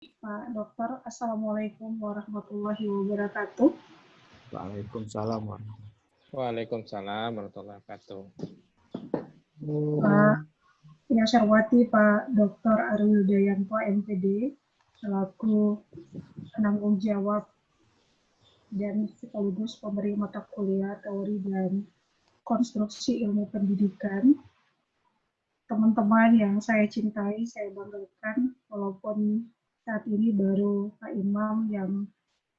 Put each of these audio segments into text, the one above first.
Pak Dokter. Assalamualaikum warahmatullahi wabarakatuh. Waalaikumsalam. Waalaikumsalam warahmatullahi wabarakatuh. Yang saya hormati Pak Dr. Arwil Dayanto, MPD, selaku penanggung jawab dan sekaligus pemberi mata kuliah teori dan konstruksi ilmu pendidikan. Teman-teman yang saya cintai, saya banggakan, walaupun saat ini baru Pak Imam yang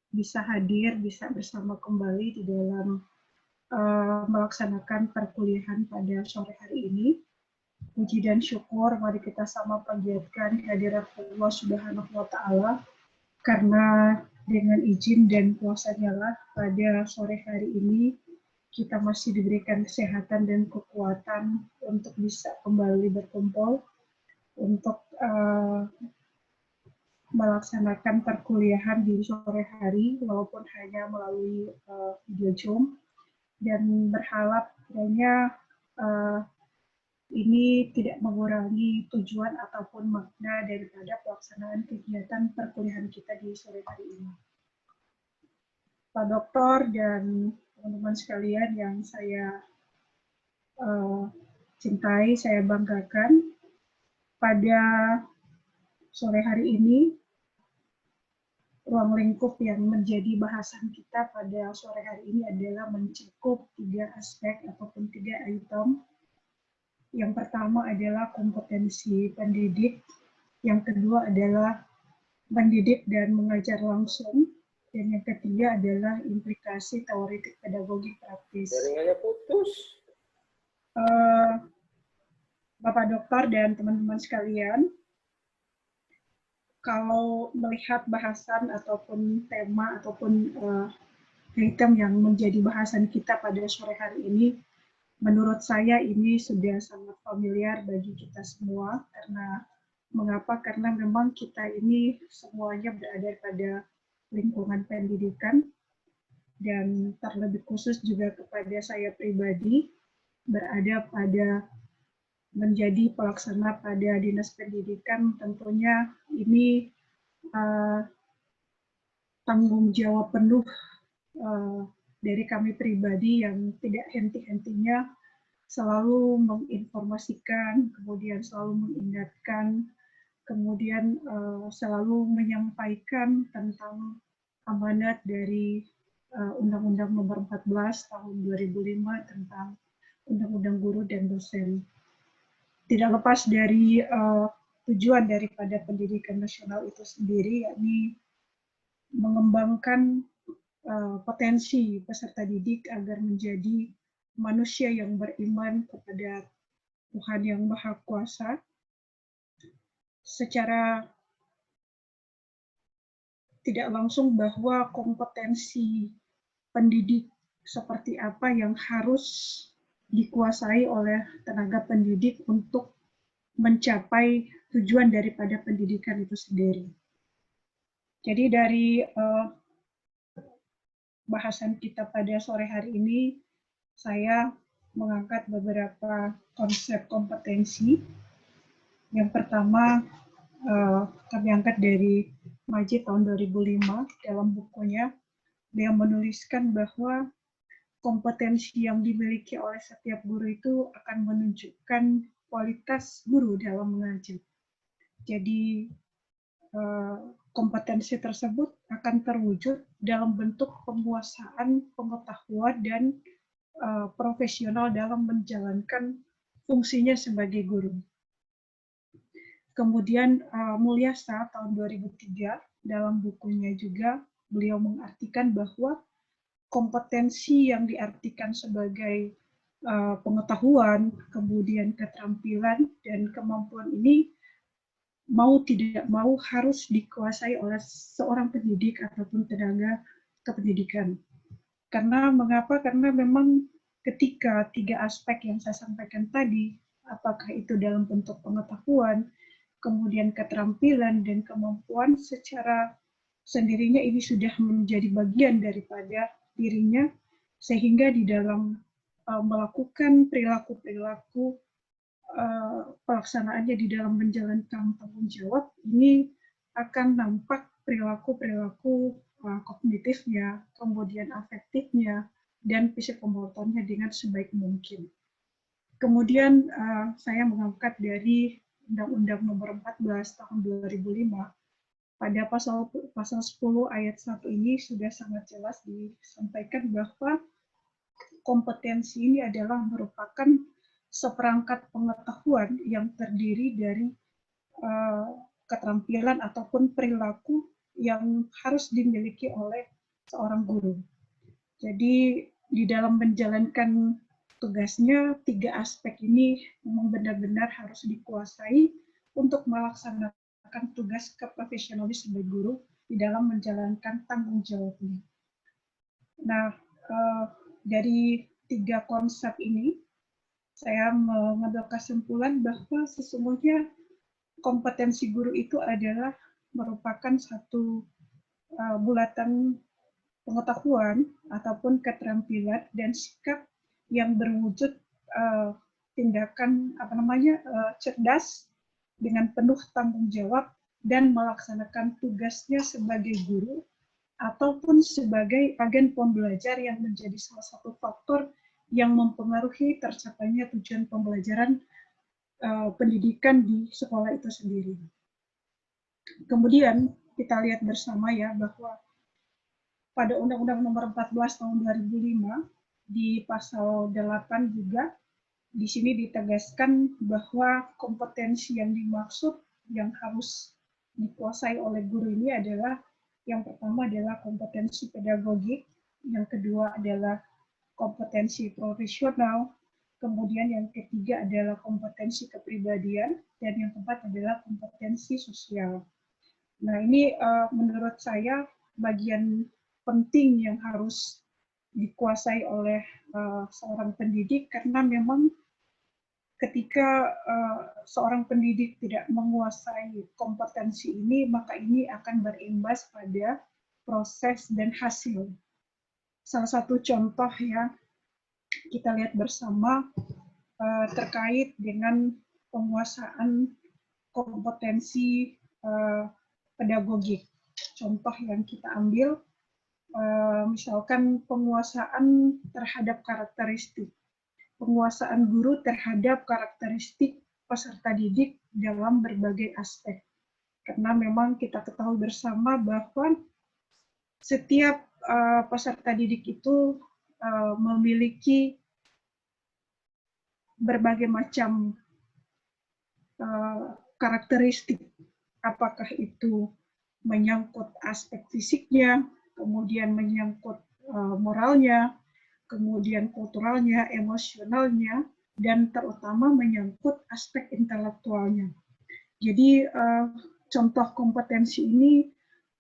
bisa hadir, bisa bersama kembali di dalam melaksanakan perkuliahan pada sore hari ini. Puji dan syukur mari kita sama panjatkan kehadirat Allah Subhanahu wa Ta'ala, karena dengan izin dan kuasa-Nya lah pada sore hari ini kita masih diberikan kesehatan dan kekuatan untuk bisa kembali berkumpul untuk melaksanakan perkuliahan di sore hari walaupun hanya melalui video Zoom, dan berharap kiranya ini tidak mengurangi tujuan ataupun makna daripada pelaksanaan kegiatan perkuliahan kita di sore hari ini. Pak Dokter dan teman-teman sekalian yang saya cintai, saya banggakan, pada sore hari ini ruang lingkup yang menjadi bahasan kita pada sore hari ini adalah mencakup 3 aspek ataupun 3 item. Yang pertama adalah kompetensi pendidik, yang kedua adalah mendidik dan mengajar langsung, dan yang ketiga adalah implikasi teoretik pedagogi praktis. Jaringannya putus. Bapak Dokter dan teman-teman sekalian, kalau melihat bahasan ataupun tema ataupun item yang menjadi bahasan kita pada sore hari ini, menurut saya ini sudah sangat familiar bagi kita semua. Karena mengapa? Karena memang kita ini semuanya berada pada lingkungan pendidikan, dan terlebih khusus juga kepada saya pribadi berada pada menjadi pelaksana pada Dinas Pendidikan. Tentunya ini tanggung jawab penuh dari kami pribadi yang tidak henti-hentinya selalu menginformasikan, kemudian selalu mengingatkan, kemudian selalu menyampaikan tentang amanat dari Undang-Undang Nomor 14 Tahun 2005 tentang Undang-Undang Guru dan Dosen. Tidak lepas dari tujuan daripada pendidikan nasional itu sendiri, yakni mengembangkan potensi peserta didik agar menjadi manusia yang beriman kepada Tuhan Yang Maha Kuasa. Secara tidak langsung bahwa kompetensi pendidik seperti apa yang harus dikuasai oleh tenaga pendidik untuk mencapai tujuan daripada pendidikan itu sendiri. Jadi dari bahasan kita pada sore hari ini, saya mengangkat beberapa konsep kompetensi. Yang pertama, kami angkat dari Majid tahun 2005 dalam bukunya. Dia menuliskan bahwa kompetensi yang dimiliki oleh setiap guru itu akan menunjukkan kualitas guru dalam mengajar. Jadi kompetensi tersebut akan terwujud dalam bentuk penguasaan pengetahuan dan profesional dalam menjalankan fungsinya sebagai guru. Kemudian Mulyasa tahun 2003 dalam bukunya juga beliau mengartikan bahwa kompetensi yang diartikan sebagai pengetahuan, kemudian keterampilan dan kemampuan ini mau tidak mau harus dikuasai oleh seorang pendidik ataupun tenaga kependidikan. Karena mengapa? Karena memang ketika 3 aspek yang saya sampaikan tadi, apakah itu dalam bentuk pengetahuan, kemudian keterampilan dan kemampuan, secara sendirinya ini sudah menjadi bagian daripada dirinya, sehingga di dalam melakukan perilaku-perilaku pelaksanaannya di dalam menjalankan tanggung jawab, ini akan nampak perilaku-perilaku kognitifnya, kemudian afektifnya, dan psikomotornya dengan sebaik mungkin. Kemudian saya mengangkat dari Undang-Undang Nomor 14 Tahun 2005, pada pasal 10 ayat 1 ini sudah sangat jelas disampaikan bahwa kompetensi ini adalah merupakan seperangkat pengetahuan yang terdiri dari keterampilan ataupun perilaku yang harus dimiliki oleh seorang guru. Jadi di dalam menjalankan tugasnya, 3 aspek ini memang benar-benar harus dikuasai untuk melaksanakan tugas keprofesionalis sebagai guru di dalam menjalankan tanggung jawabnya. Nah, dari 3 konsep ini, saya mengambil kesimpulan bahwa sesungguhnya kompetensi guru itu adalah merupakan satu bulatan pengetahuan ataupun keterampilan dan sikap yang berwujud tindakan cerdas dengan penuh tanggung jawab dan melaksanakan tugasnya sebagai guru ataupun sebagai agen pembelajar yang menjadi salah satu faktor yang mempengaruhi tercapainya tujuan pembelajaran pendidikan di sekolah itu sendiri. Kemudian kita lihat bersama ya bahwa pada Undang-Undang Nomor 14 Tahun 2005 di pasal 8 juga di sini ditegaskan bahwa kompetensi yang dimaksud yang harus dikuasai oleh guru ini adalah yang pertama adalah kompetensi pedagogik, yang kedua adalah kompetensi profesional, kemudian yang ketiga adalah kompetensi kepribadian, dan yang keempat adalah kompetensi sosial. Nah, ini menurut saya bagian penting yang harus dikuasai oleh seorang pendidik, karena memang ketika seorang pendidik tidak menguasai kompetensi ini, maka ini akan berimbas pada proses dan hasil. Salah satu contoh ya, kita lihat bersama terkait dengan penguasaan kompetensi pedagogik. Contoh yang kita ambil, misalkan penguasaan terhadap karakteristik. Penguasaan guru terhadap karakteristik peserta didik dalam berbagai aspek. Karena memang kita ketahui bersama bahwa setiap peserta didik itu memiliki berbagai macam karakteristik. Apakah itu menyangkut aspek fisiknya, kemudian menyangkut moralnya, kemudian kulturalnya, emosionalnya, dan terutama menyangkut aspek intelektualnya. Jadi contoh kompetensi ini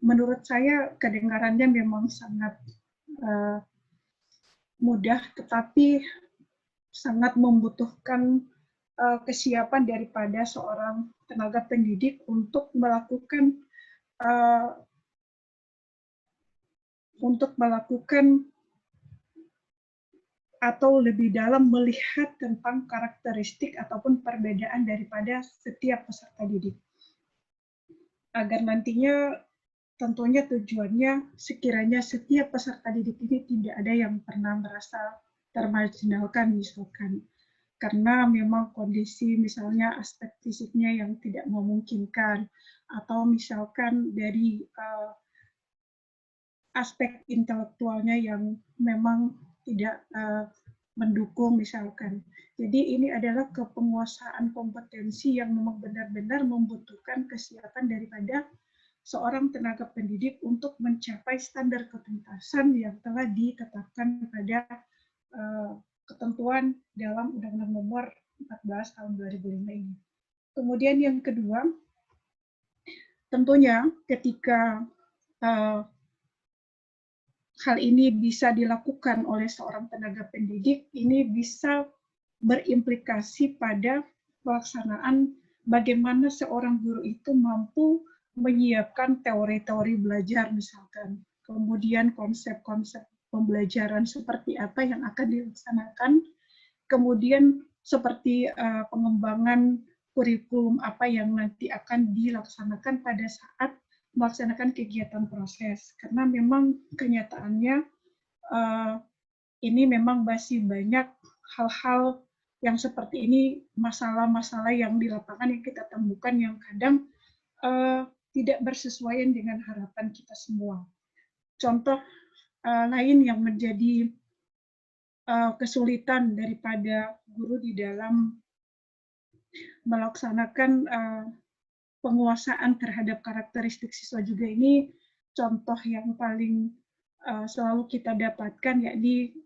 menurut saya kedengarannya memang sangat mudah, tetapi sangat membutuhkan kesiapan daripada seorang tenaga pendidik untuk melakukan atau lebih dalam melihat tentang karakteristik ataupun perbedaan daripada setiap peserta didik. Agar nantinya tentunya tujuannya sekiranya setiap peserta didik ini tidak ada yang pernah merasa termarginalkan misalkan. Karena memang kondisi misalnya aspek fisiknya yang tidak memungkinkan, atau misalkan dari aspek intelektualnya yang memang tidak mendukung misalkan. Jadi ini adalah kepenguasaan kompetensi yang memang benar-benar membutuhkan kesiapan daripada seorang tenaga pendidik untuk mencapai standar ketuntasan yang telah ditetapkan pada ketentuan dalam Undang-Undang Nomor 14 Tahun 2005 ini. Kemudian yang kedua, tentunya ketika hal ini bisa dilakukan oleh seorang tenaga pendidik, ini bisa berimplikasi pada pelaksanaan bagaimana seorang guru itu mampu menyiapkan teori-teori belajar misalkan, kemudian konsep-konsep pembelajaran seperti apa yang akan dilaksanakan, kemudian seperti pengembangan kurikulum apa yang nanti akan dilaksanakan pada saat melaksanakan kegiatan proses, karena memang kenyataannya ini memang masih banyak hal-hal yang seperti ini, masalah-masalah yang di lapangan yang kita temukan yang kadang tidak bersesuaian dengan harapan kita semua. Contoh lain yang menjadi kesulitan daripada guru di dalam melaksanakan penguasaan terhadap karakteristik siswa juga ini, contoh yang paling selalu kita dapatkan yakni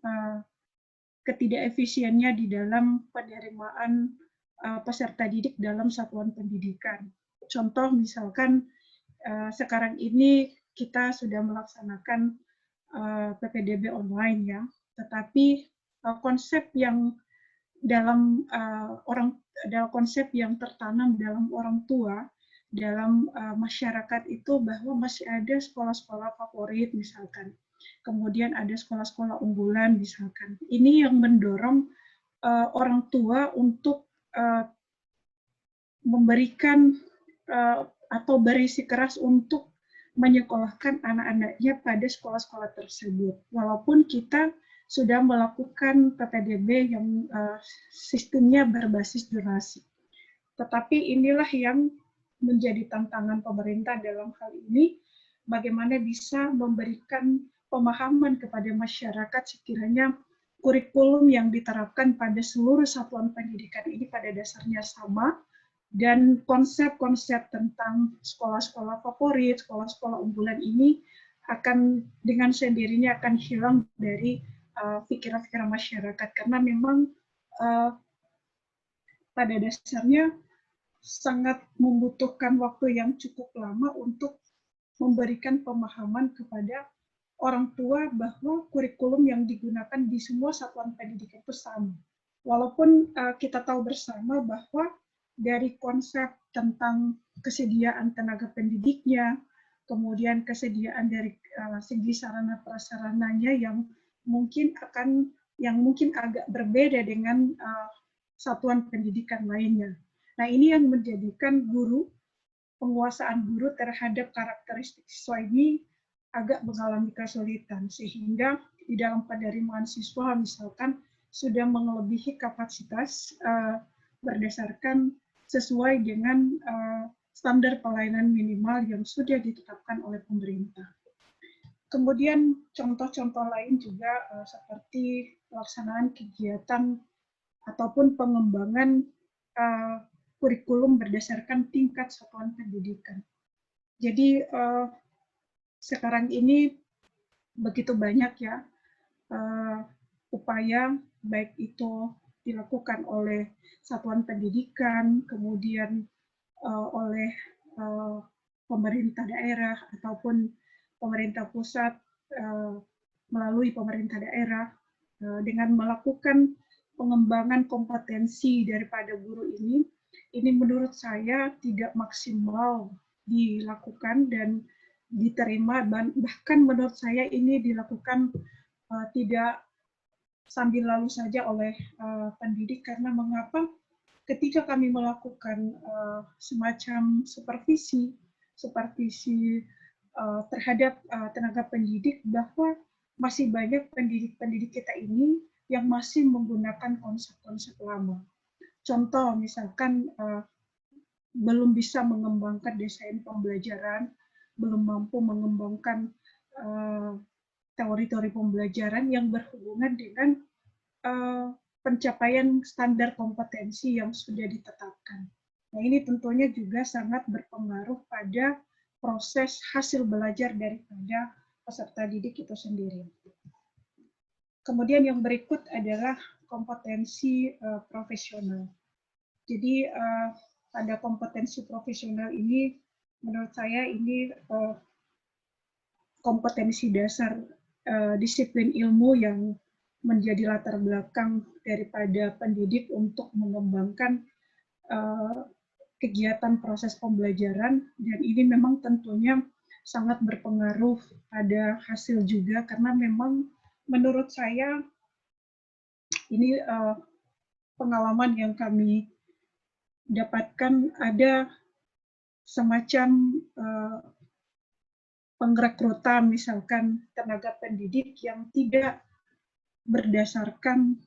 ketidakefisiennya di dalam penerimaan peserta didik dalam satuan pendidikan. Contoh misalkan sekarang ini kita sudah melaksanakan PPDB online ya, tetapi konsep yang dalam konsep yang tertanam dalam orang tua, dalam masyarakat itu bahwa masih ada sekolah-sekolah favorit misalkan. Kemudian ada sekolah-sekolah unggulan misalkan. Ini yang mendorong orang tua untuk memberikan atau berisikeras untuk menyekolahkan anak-anaknya pada sekolah-sekolah tersebut. Walaupun kita sudah melakukan PPDB yang sistemnya berbasis zonasi. Tetapi inilah yang menjadi tantangan pemerintah dalam hal ini, bagaimana bisa memberikan pemahaman kepada masyarakat sekiranya kurikulum yang diterapkan pada seluruh satuan pendidikan ini pada dasarnya sama, dan konsep-konsep tentang sekolah-sekolah favorit, sekolah-sekolah unggulan ini akan dengan sendirinya akan hilang dari pikiran-pikiran masyarakat, karena memang pada dasarnya sangat membutuhkan waktu yang cukup lama untuk memberikan pemahaman kepada orang tua bahwa kurikulum yang digunakan di semua satuan pendidikan itu sama. Walaupun kita tahu bersama bahwa dari konsep tentang kesediaan tenaga pendidiknya, kemudian kesediaan dari segi sarana prasarananya yang mungkin agak berbeda dengan satuan pendidikan lainnya. Nah, ini yang menjadikan penguasaan guru terhadap karakteristik siswa ini agak mengalami kesulitan, sehingga di dalam penerimaan siswa misalkan sudah melebihi kapasitas berdasarkan sesuai dengan standar pelayanan minimal yang sudah ditetapkan oleh pemerintah. Kemudian contoh-contoh lain juga seperti pelaksanaan kegiatan ataupun pengembangan kurikulum berdasarkan tingkat satuan pendidikan. Jadi sekarang ini begitu banyak ya upaya, baik itu dilakukan oleh satuan pendidikan, kemudian oleh pemerintah daerah ataupun pemerintah pusat melalui pemerintah daerah dengan melakukan pengembangan kompetensi daripada guru ini menurut saya tidak maksimal dilakukan dan diterima, bahkan menurut saya ini dilakukan tidak sambil lalu saja oleh pendidik, karena mengapa ketika kami melakukan semacam supervisi terhadap tenaga pendidik, bahwa masih banyak pendidik-pendidik kita ini yang masih menggunakan konsep-konsep lama. Contoh misalkan belum bisa mengembangkan desain pembelajaran, belum mampu mengembangkan teori-teori pembelajaran yang berhubungan dengan pencapaian standar kompetensi yang sudah ditetapkan. Nah, ini tentunya juga sangat berpengaruh pada proses hasil belajar daripada peserta didik itu sendiri. Kemudian yang berikut adalah kompetensi profesional. Jadi pada kompetensi profesional ini, menurut saya ini kompetensi dasar disiplin ilmu yang menjadi latar belakang daripada pendidik untuk mengembangkan kegiatan proses pembelajaran, dan ini memang tentunya sangat berpengaruh pada hasil juga, karena memang menurut saya ini pengalaman yang kami dapatkan, ada semacam pengrekrutan misalkan tenaga pendidik yang tidak berdasarkan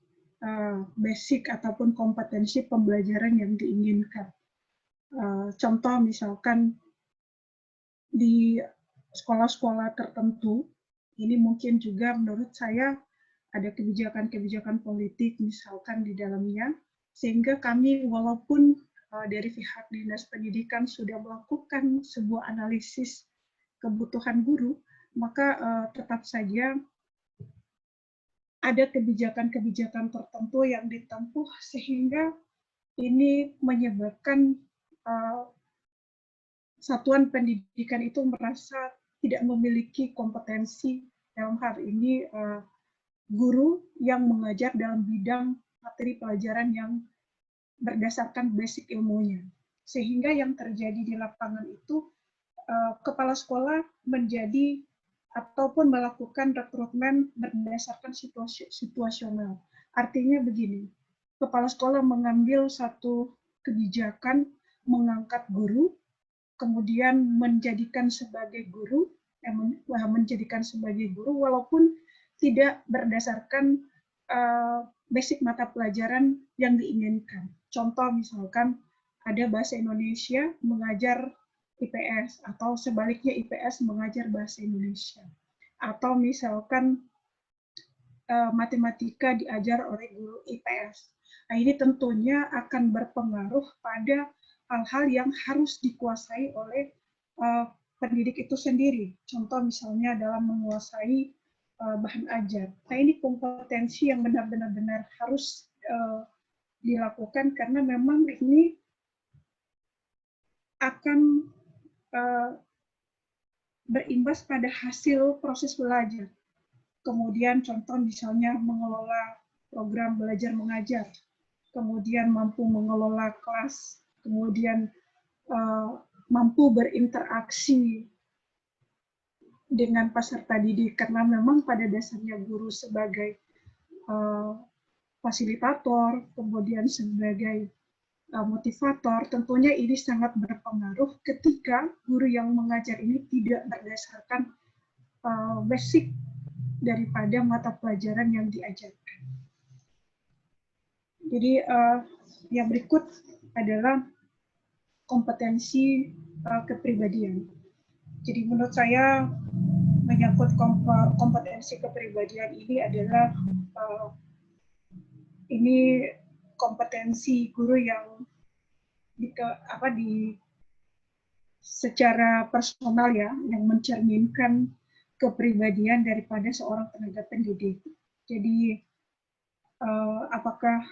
basic ataupun kompetensi pembelajaran yang diinginkan. Contoh misalkan di sekolah-sekolah tertentu, ini mungkin juga menurut saya ada kebijakan-kebijakan politik misalkan di dalamnya, sehingga kami walaupun dari pihak Dinas Pendidikan sudah melakukan sebuah analisis kebutuhan guru, maka tetap saja ada kebijakan-kebijakan tertentu yang ditempuh sehingga ini menyebabkan satuan pendidikan itu merasa tidak memiliki kompetensi dalam hal ini guru yang mengajar dalam bidang materi pelajaran yang berdasarkan basic ilmunya. Sehingga yang terjadi di lapangan itu kepala sekolah menjadi ataupun melakukan rekrutmen berdasarkan situasional. Artinya begini, kepala sekolah mengambil satu kebijakan mengangkat guru, kemudian menjadikan sebagai guru walaupun tidak berdasarkan basic mata pelajaran yang diinginkan. Contoh misalkan ada bahasa Indonesia mengajar IPS atau sebaliknya IPS mengajar bahasa Indonesia. Atau misalkan matematika diajar oleh guru IPS. Nah, ini tentunya akan berpengaruh pada hal-hal yang harus dikuasai oleh pendidik itu sendiri. Contoh misalnya dalam menguasai bahan ajar. Nah, ini kompetensi yang benar-benar harus dilakukan karena memang ini akan berimbas pada hasil proses belajar. Kemudian contoh misalnya mengelola program belajar mengajar, kemudian mampu mengelola kelas, kemudian mampu berinteraksi dengan peserta didik, karena memang pada dasarnya guru sebagai fasilitator, kemudian sebagai motivator, tentunya ini sangat berpengaruh ketika guru yang mengajar ini tidak berdasarkan basic daripada mata pelajaran yang diajarkan. Jadi yang berikut adalah kompetensi kepribadian. Jadi menurut saya menyangkut kompetensi kepribadian ini adalah ini kompetensi guru yang secara personal ya, yang mencerminkan kepribadian daripada seorang tenaga pendidik. Jadi apakah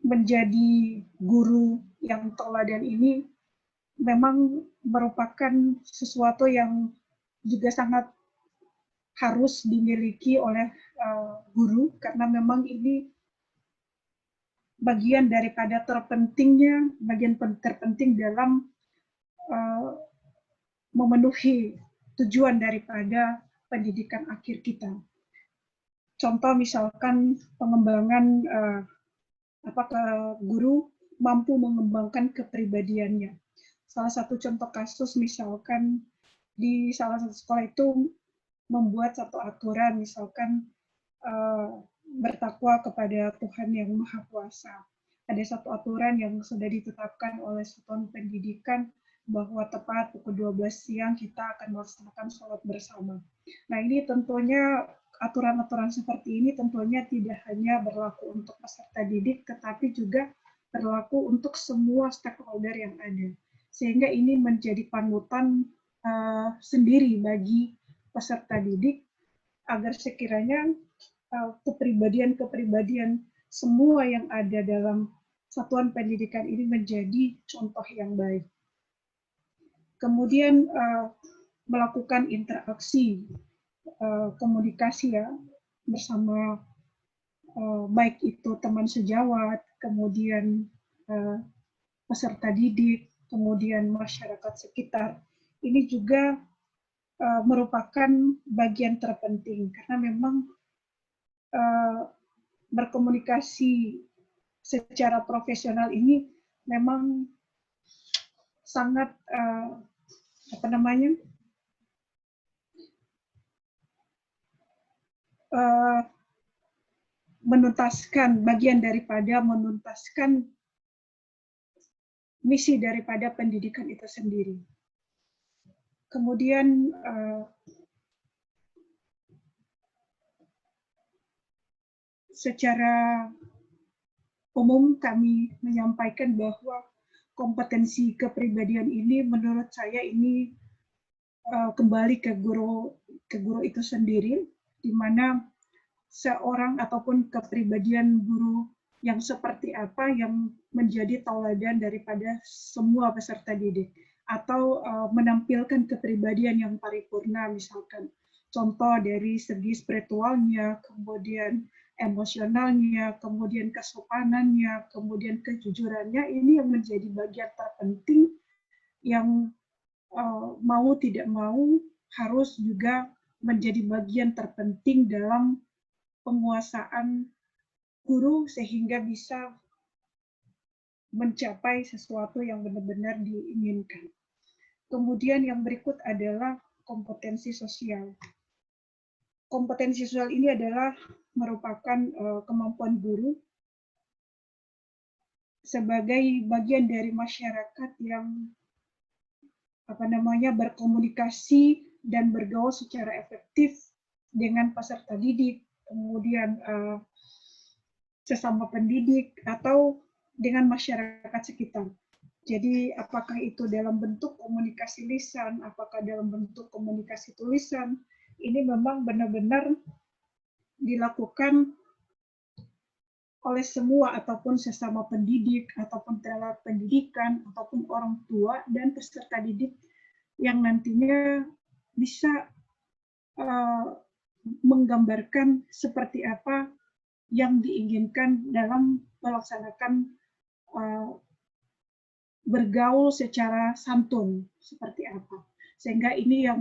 menjadi guru yang teladan ini memang merupakan sesuatu yang juga sangat harus dimiliki oleh guru, karena memang ini bagian daripada bagian terpenting dalam memenuhi tujuan daripada pendidikan akhir kita. Contoh misalkan pengembangan apakah guru mampu mengembangkan kepribadiannya. Salah satu contoh kasus misalkan di salah satu sekolah itu membuat satu aturan, misalkan bertakwa kepada Tuhan yang Maha Kuasa. Ada satu aturan yang sudah ditetapkan oleh satuan pendidikan bahwa tepat pukul 12 siang kita akan melaksanakan sholat bersama. Nah, ini tentunya aturan-aturan seperti ini tentunya tidak hanya berlaku untuk peserta didik, tetapi juga berlaku untuk semua stakeholder yang ada. Sehingga ini menjadi panutan sendiri bagi peserta didik agar sekiranya kepribadian-kepribadian semua yang ada dalam satuan pendidikan ini menjadi contoh yang baik. Kemudian melakukan interaksi komunikasi ya bersama baik itu teman sejawat, kemudian peserta didik, kemudian masyarakat sekitar. Ini juga merupakan bagian terpenting karena memang berkomunikasi secara profesional ini memang sangat menuntaskan bagian daripada menuntaskan misi daripada pendidikan itu sendiri. Kemudian secara umum kami menyampaikan bahwa kompetensi kepribadian ini menurut saya ini kembali ke guru itu sendiri, di mana seorang ataupun kepribadian guru yang seperti apa yang menjadi tauladan daripada semua peserta didik, atau menampilkan kepribadian yang paripurna, misalkan contoh dari segi spiritualnya, kemudian emosionalnya, kemudian kesopanannya, kemudian kejujurannya, ini yang menjadi bagian terpenting yang mau tidak mau harus juga menjadi bagian terpenting dalam penguasaan guru sehingga bisa mencapai sesuatu yang benar-benar diinginkan. Kemudian yang berikut adalah kompetensi sosial. Kompetensi sosial ini adalah merupakan kemampuan guru sebagai bagian dari masyarakat yang berkomunikasi dan bergaul secara efektif dengan peserta didik, kemudian sesama pendidik, atau dengan masyarakat sekitar. Jadi apakah itu dalam bentuk komunikasi lisan, apakah dalam bentuk komunikasi tulisan, ini memang benar-benar dilakukan oleh semua ataupun sesama pendidik, ataupun tenaga pendidikan, ataupun orang tua dan peserta didik yang nantinya bisa menggambarkan seperti apa yang diinginkan dalam melaksanakan bergaul secara santun seperti apa. Sehingga ini yang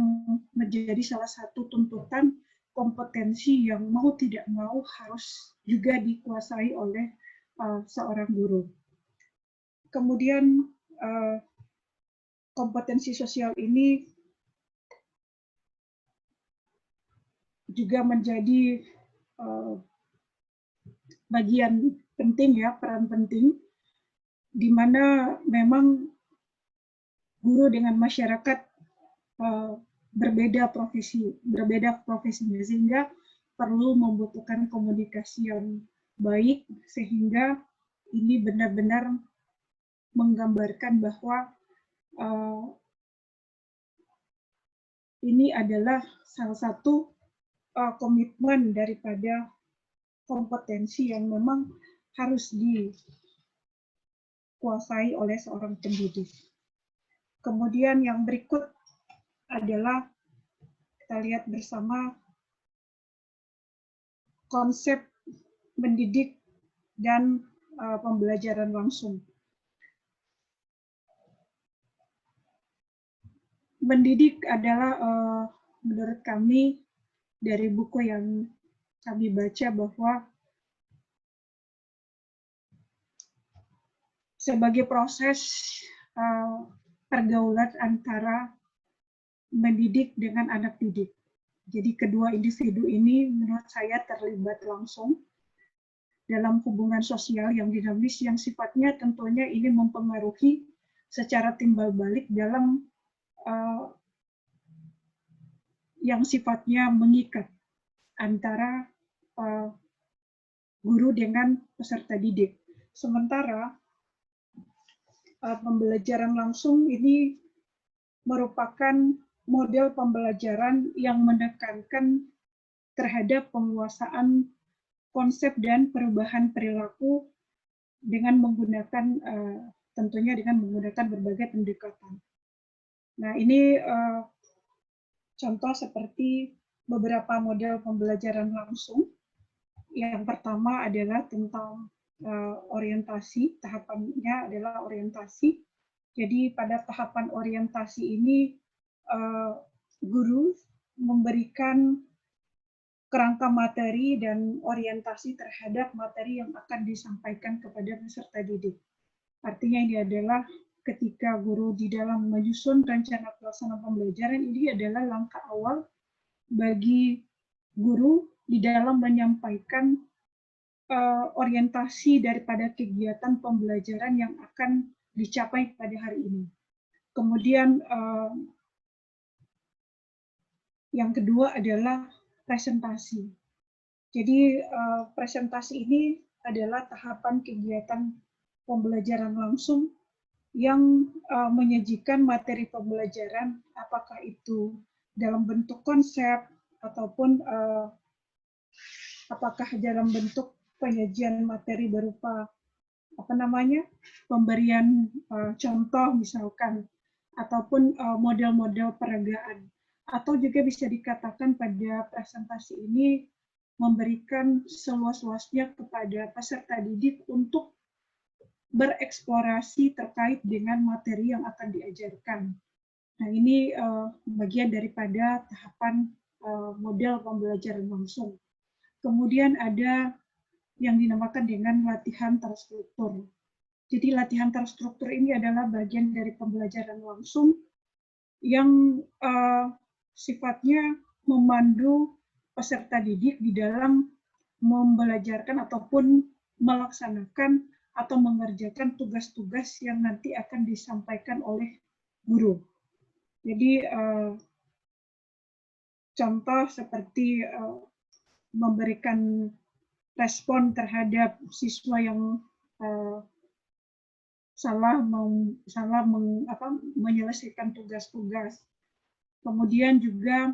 menjadi salah satu tuntutan kompetensi yang mau tidak mau harus juga dikuasai oleh seorang guru. Kemudian kompetensi sosial ini juga menjadi bagian penting ya, peran penting, di mana memang guru dengan masyarakat berbeda profesinya, sehingga perlu membutuhkan komunikasi yang baik, sehingga ini benar-benar menggambarkan bahwa ini adalah salah satu komitmen daripada kompetensi yang memang harus dikuasai oleh seorang pendidik. Kemudian yang berikut adalah kita lihat bersama konsep mendidik dan pembelajaran langsung. Mendidik adalah menurut kami dari buku yang kami baca bahwa sebagai proses pergaulan antara mendidik dengan anak didik. Jadi kedua individu ini menurut saya terlibat langsung dalam hubungan sosial yang dinamis yang sifatnya tentunya ini mempengaruhi secara timbal balik dalam yang sifatnya mengikat antara guru dengan peserta didik. Sementara pembelajaran langsung ini merupakan model pembelajaran yang menekankan terhadap penguasaan konsep dan perubahan perilaku dengan menggunakan tentunya dengan menggunakan berbagai pendekatan. Nah, ini contoh seperti beberapa model pembelajaran langsung. Yang pertama adalah tentang orientasi, tahapannya adalah orientasi. Jadi pada tahapan orientasi ini guru memberikan kerangka materi dan orientasi terhadap materi yang akan disampaikan kepada peserta didik. Artinya ini adalah ketika guru di dalam menyusun rencana pelaksanaan pembelajaran, ini adalah langkah awal bagi guru di dalam menyampaikan orientasi daripada kegiatan pembelajaran yang akan dicapai pada hari ini. Kemudian yang kedua adalah presentasi. Jadi presentasi ini adalah tahapan kegiatan pembelajaran langsung yang menyajikan materi pembelajaran, apakah itu dalam bentuk konsep ataupun apakah dalam bentuk penyajian materi berupa pemberian contoh misalkan, ataupun model-model peragaan, atau juga bisa dikatakan pada presentasi ini memberikan seluas-luasnya kepada peserta didik untuk bereksplorasi terkait dengan materi yang akan diajarkan. Nah, ini bagian daripada tahapan model pembelajaran langsung. Kemudian ada yang dinamakan dengan latihan terstruktur. Jadi latihan terstruktur ini adalah bagian dari pembelajaran langsung yang sifatnya memandu peserta didik di dalam membelajarkan ataupun melaksanakan atau mengerjakan tugas-tugas yang nanti akan disampaikan oleh guru. Jadi contoh seperti memberikan respon terhadap siswa yang menyelesaikan tugas-tugas. Kemudian juga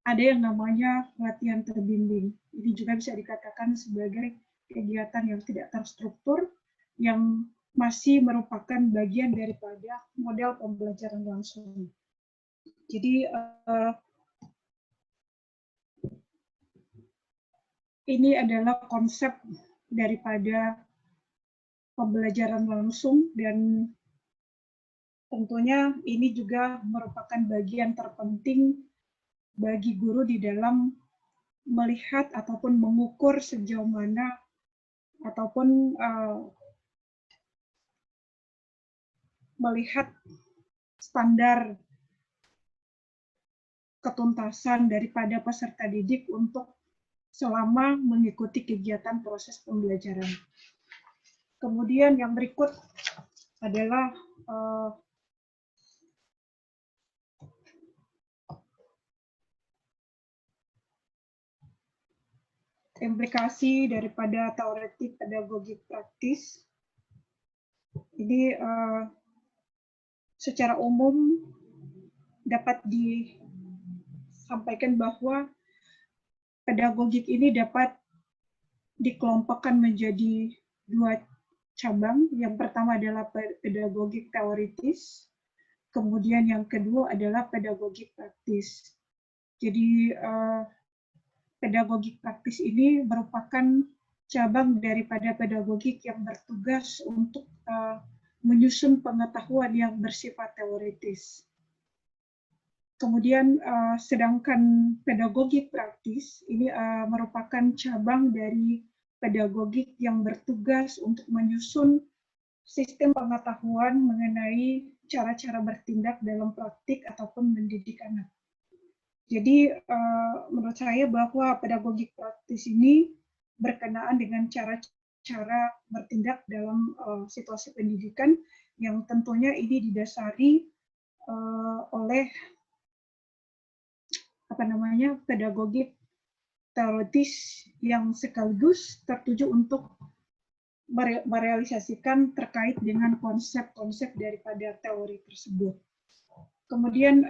ada yang namanya latihan terbimbing. Ini juga bisa dikatakan sebagai kegiatan yang tidak terstruktur, yang masih merupakan bagian daripada model pembelajaran langsung. Jadi ini adalah konsep daripada pembelajaran langsung, dan tentunya ini juga merupakan bagian terpenting bagi guru di dalam melihat ataupun mengukur sejauh mana ataupun melihat standar ketuntasan daripada peserta didik untuk selama mengikuti kegiatan proses pembelajaran. Kemudian yang berikut adalah implikasi daripada teoretik pedagogik praktis. Ini secara umum dapat disampaikan bahwa pedagogik ini dapat dikelompokkan menjadi dua cabang. Yang pertama adalah pedagogik teoritis, kemudian yang kedua adalah pedagogik praktis. Jadi pedagogik praktis ini merupakan cabang daripada pedagogik yang bertugas untuk menyusun pengetahuan yang bersifat teoritis. Kemudian sedangkan pedagogik praktis ini merupakan cabang dari pedagogik yang bertugas untuk menyusun sistem pengetahuan mengenai cara-cara bertindak dalam praktik ataupun mendidik anak. Jadi menurut saya bahwa pedagogik praktis ini berkenaan dengan cara-cara bertindak dalam situasi pendidikan yang tentunya ini didasari oleh pedagogik teoritis yang sekaligus tertuju untuk merealisasikan terkait dengan konsep-konsep daripada teori tersebut. Kemudian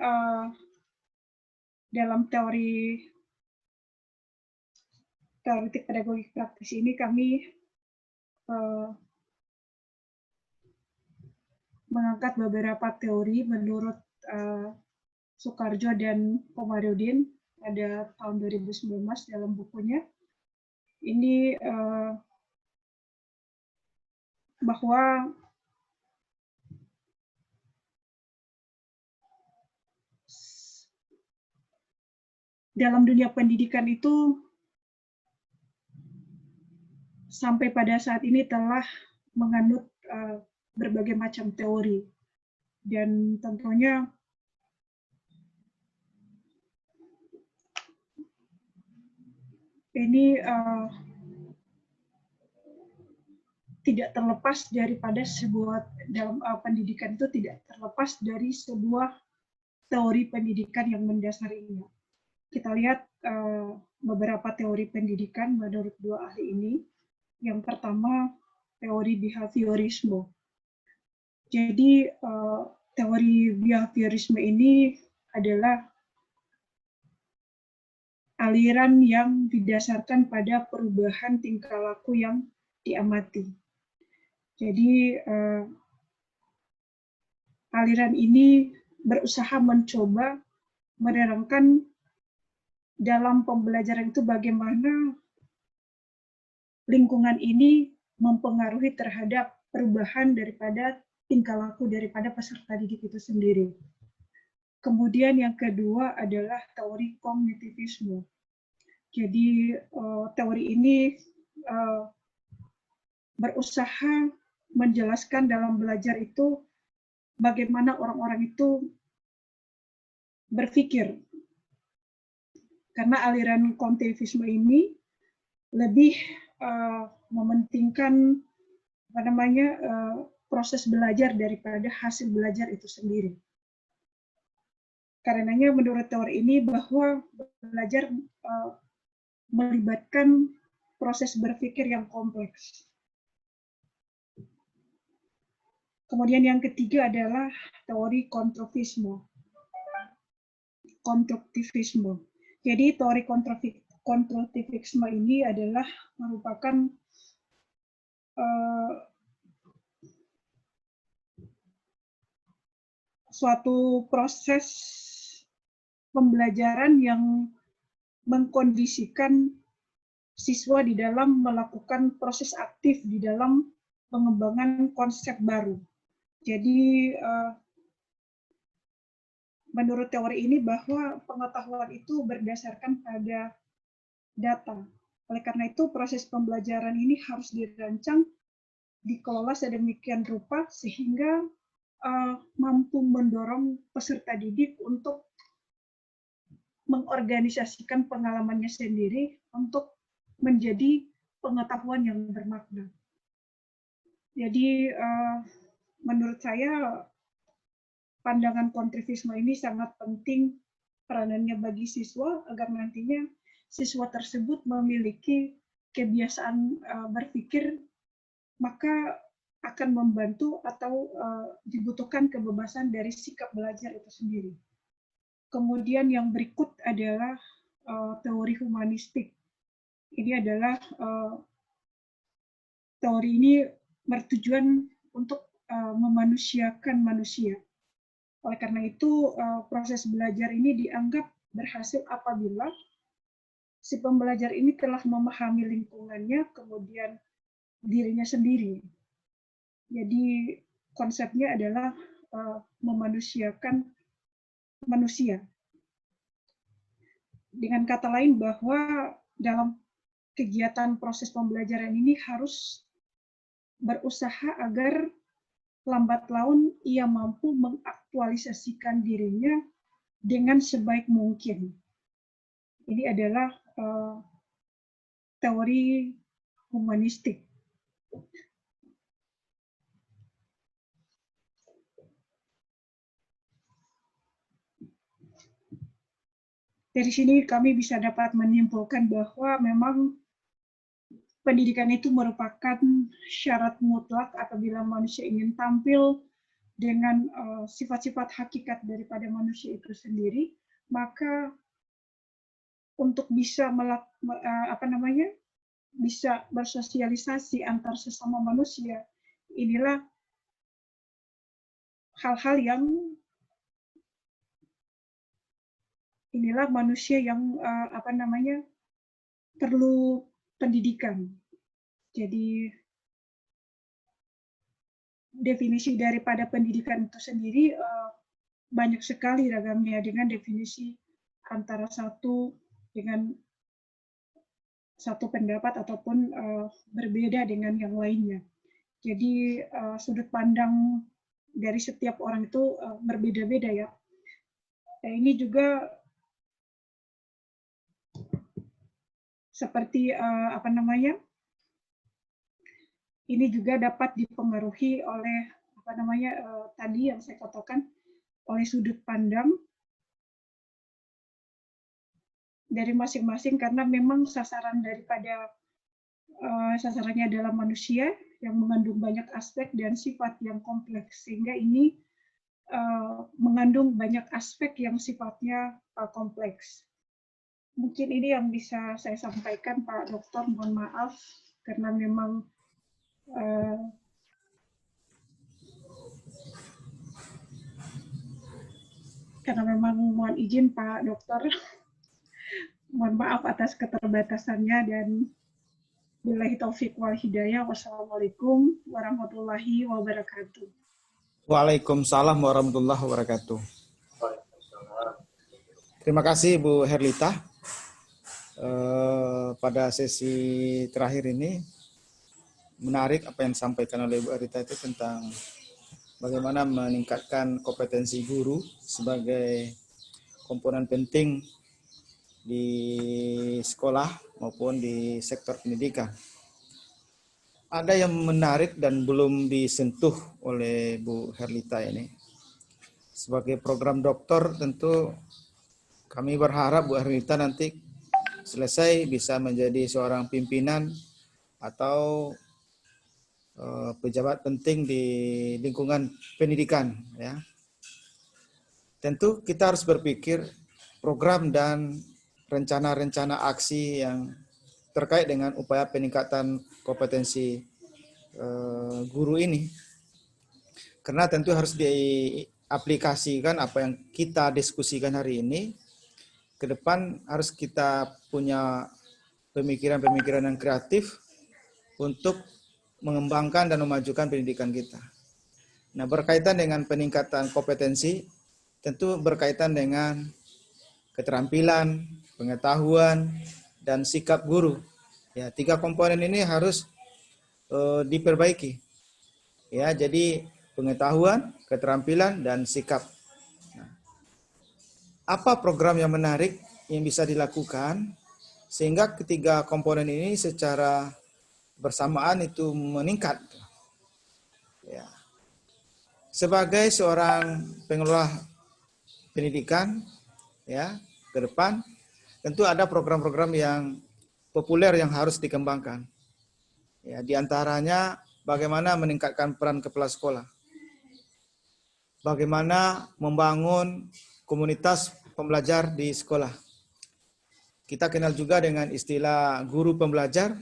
dalam teoritik pedagogik praktis ini kami mengangkat beberapa teori menurut Soekarjo dan Komarudin pada tahun 2019 dalam bukunya. Ini bahwa dalam dunia pendidikan itu sampai pada saat ini telah menganut berbagai macam teori. Dan tentunya ini tidak terlepas daripada sebuah dalam pendidikan itu tidak terlepas dari sebuah teori pendidikan yang mendasarinya. Kita lihat beberapa teori pendidikan menurut dua ahli ini. Yang pertama, teori behaviorisme. Jadi teori behaviorisme ini adalah aliran yang didasarkan pada perubahan tingkah laku yang diamati. Jadi aliran ini berusaha mencoba menerangkan dalam pembelajaran itu bagaimana lingkungan ini mempengaruhi terhadap perubahan daripada tingkah laku daripada peserta didik itu sendiri. Kemudian yang kedua adalah teori kognitivisme. Jadi teori ini berusaha menjelaskan dalam belajar itu bagaimana orang-orang itu berpikir. Karena aliran kognitivisme ini lebih mementingkan proses belajar daripada hasil belajar itu sendiri. Karenanya menurut teori ini bahwa belajar melibatkan proses berpikir yang kompleks. Kemudian yang ketiga adalah teori konstruktivisme. Jadi teori konstruktivisme ini adalah merupakan suatu proses pembelajaran yang mengkondisikan siswa di dalam melakukan proses aktif di dalam pengembangan konsep baru. Jadi menurut teori ini bahwa pengetahuan itu berdasarkan pada data. Oleh karena itu proses pembelajaran ini harus dirancang, dikelola sedemikian rupa sehingga mampu mendorong peserta didik untuk mengorganisasikan pengalamannya sendiri untuk menjadi pengetahuan yang bermakna. Jadi menurut saya pandangan konstruktivisme ini sangat penting peranannya bagi siswa agar nantinya siswa tersebut memiliki kebiasaan berpikir, maka akan membantu atau dibutuhkan kebebasan dari sikap belajar itu sendiri. Kemudian yang berikut adalah teori humanistik. Ini adalah teori ini bertujuan untuk memanusiakan manusia. Oleh karena itu, proses belajar ini dianggap berhasil apabila si pembelajar ini telah memahami lingkungannya, kemudian dirinya sendiri. Jadi konsepnya adalah memanusiakan manusia. Dengan kata lain bahwa dalam kegiatan proses pembelajaran ini harus berusaha agar lambat laun ia mampu mengaktualisasikan dirinya dengan sebaik mungkin. Ini adalah teori humanistik. Dari sini kami bisa dapat menyimpulkan bahwa memang pendidikan itu merupakan syarat mutlak apabila manusia ingin tampil dengan sifat-sifat hakikat daripada manusia itu sendiri, maka untuk bisa bisa bersosialisasi antar sesama manusia, inilah hal-hal yang manusia yang perlu pendidikan. Jadi definisi daripada pendidikan itu sendiri banyak sekali ragamnya dengan definisi antara satu dengan satu pendapat ataupun berbeda dengan yang lainnya. Jadi sudut pandang dari setiap orang itu berbeda-beda ya. Ini juga seperti apa namanya? Ini juga dapat dipengaruhi oleh apa namanya tadi yang saya katakan oleh sudut pandang dari masing-masing, karena memang sasaran daripada sasarannya adalah manusia yang mengandung banyak aspek dan sifat yang kompleks, sehingga ini mengandung banyak aspek yang sifatnya kompleks. Mungkin ini yang bisa saya sampaikan, Pak Dokter. Mohon maaf karena memang mohon izin Pak Dokter. Mohon maaf atas keterbatasannya, dan billahi taufik wal hidayah. Wassalamualaikum warahmatullahi wabarakatuh. Waalaikumsalam warahmatullahi wabarakatuh. Terima kasih Bu Herlita. Pada sesi terakhir ini menarik apa yang disampaikan oleh Bu Herlita itu tentang bagaimana meningkatkan kompetensi guru sebagai komponen penting di sekolah maupun di sektor pendidikan. Ada yang menarik dan belum disentuh oleh Bu Herlita ini. Sebagai program doktor tentu kami berharap Bu Herlita nanti selesai bisa menjadi seorang pimpinan atau pejabat penting di lingkungan pendidikan ya. Tentu kita harus berpikir program dan rencana-rencana aksi yang terkait dengan upaya peningkatan kompetensi guru ini. Karena tentu harus diaplikasikan apa yang kita diskusikan hari ini. Ke depan harus kita punya pemikiran-pemikiran yang kreatif untuk mengembangkan dan memajukan pendidikan kita. Nah, berkaitan dengan peningkatan kompetensi, tentu berkaitan dengan keterampilan, pengetahuan, dan sikap guru. Ya, 3 komponen ini harus diperbaiki. Ya, jadi pengetahuan, keterampilan, dan sikap. Nah, apa program yang menarik yang bisa dilakukan sehingga ketiga komponen ini secara bersamaan itu meningkat? Ya. Sebagai seorang pengelola pendidikan, ya, ke depan tentu ada program-program yang populer yang harus dikembangkan. Ya, di antaranya bagaimana meningkatkan peran kepala sekolah. Bagaimana membangun komunitas pembelajar di sekolah. Kita kenal juga dengan istilah guru pembelajar.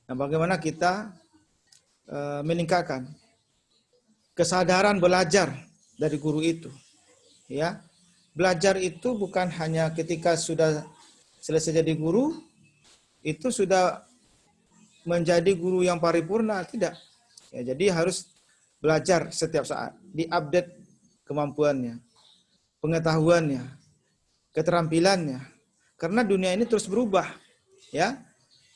Nah, bagaimana kita meningkatkan kesadaran belajar dari guru itu. Ya, belajar itu bukan hanya ketika sudah selesai jadi guru, itu sudah menjadi guru yang paripurna, tidak. Ya, jadi harus belajar setiap saat, diupdate kemampuannya, pengetahuannya, keterampilannya. Karena dunia ini terus berubah, ya.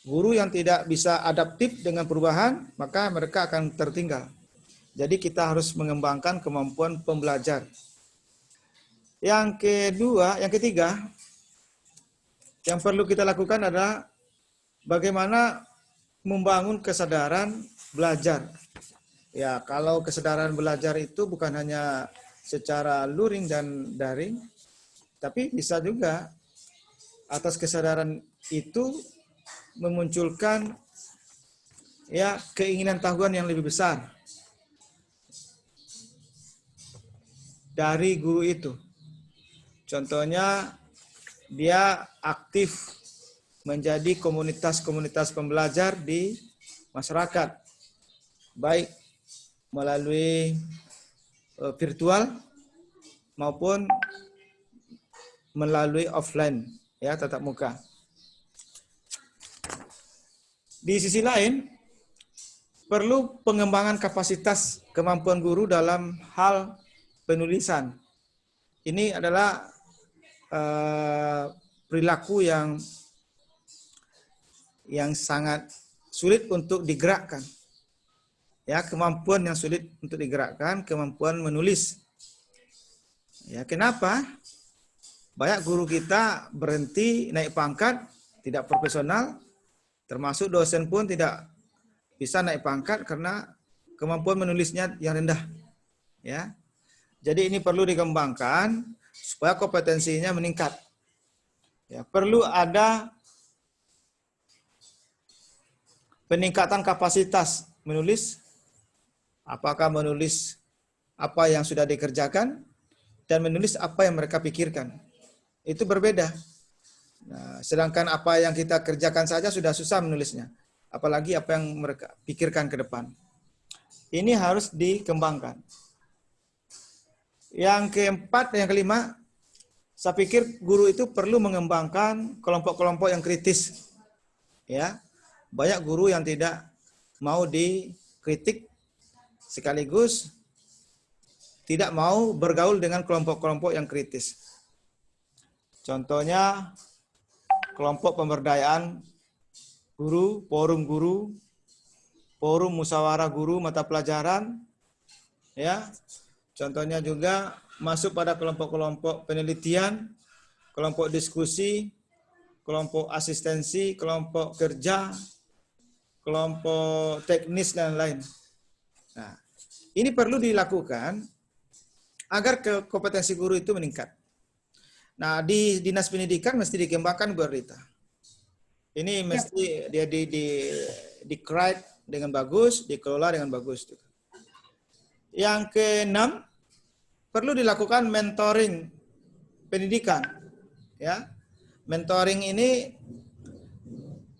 Guru yang tidak bisa adaptif dengan perubahan, maka mereka akan tertinggal. Jadi kita harus mengembangkan kemampuan pembelajar. Yang ketiga, yang perlu kita lakukan adalah bagaimana membangun kesadaran belajar. Ya, kalau kesadaran belajar itu bukan hanya secara luring dan daring, tapi bisa juga atas kesadaran itu memunculkan ya keinginan tahuan yang lebih besar dari guru itu. Contohnya dia aktif menjadi komunitas-komunitas pembelajar di masyarakat, baik melalui virtual maupun melalui offline, ya, tatap muka. Di sisi lain, perlu pengembangan kapasitas kemampuan guru dalam hal penulisan. Ini adalah perilaku yang sangat sulit untuk digerakkan. Ya, kemampuan yang sulit untuk digerakkan, kemampuan menulis. Ya, kenapa? Banyak guru kita berhenti naik pangkat, tidak profesional, termasuk dosen pun tidak bisa naik pangkat karena kemampuan menulisnya yang rendah. Ya, jadi ini perlu dikembangkan supaya kompetensinya meningkat. Ya, perlu ada peningkatan kapasitas menulis. Apakah menulis apa yang sudah dikerjakan dan menulis apa yang mereka pikirkan. Itu berbeda. Nah, sedangkan apa yang kita kerjakan saja sudah susah menulisnya. Apalagi apa yang mereka pikirkan ke depan. Ini harus dikembangkan. Yang keempat, yang kelima, saya pikir guru itu perlu mengembangkan kelompok-kelompok yang kritis. Ya, banyak guru yang tidak mau dikritik sekaligus tidak mau bergaul dengan kelompok-kelompok yang kritis. Contohnya kelompok pemberdayaan guru, forum musyawarah guru mata pelajaran, ya. Contohnya juga masuk pada kelompok-kelompok penelitian, kelompok diskusi, kelompok asistensi, kelompok kerja, kelompok teknis dan lain. Nah, ini perlu dilakukan agar kompetensi guru itu meningkat. Nah, di Dinas Pendidikan mesti dikembangkan, Bu Rita. Ini mesti dia di-create dengan bagus, dikelola dengan bagus. Yang keenam, perlu dilakukan mentoring pendidikan. Ya, mentoring ini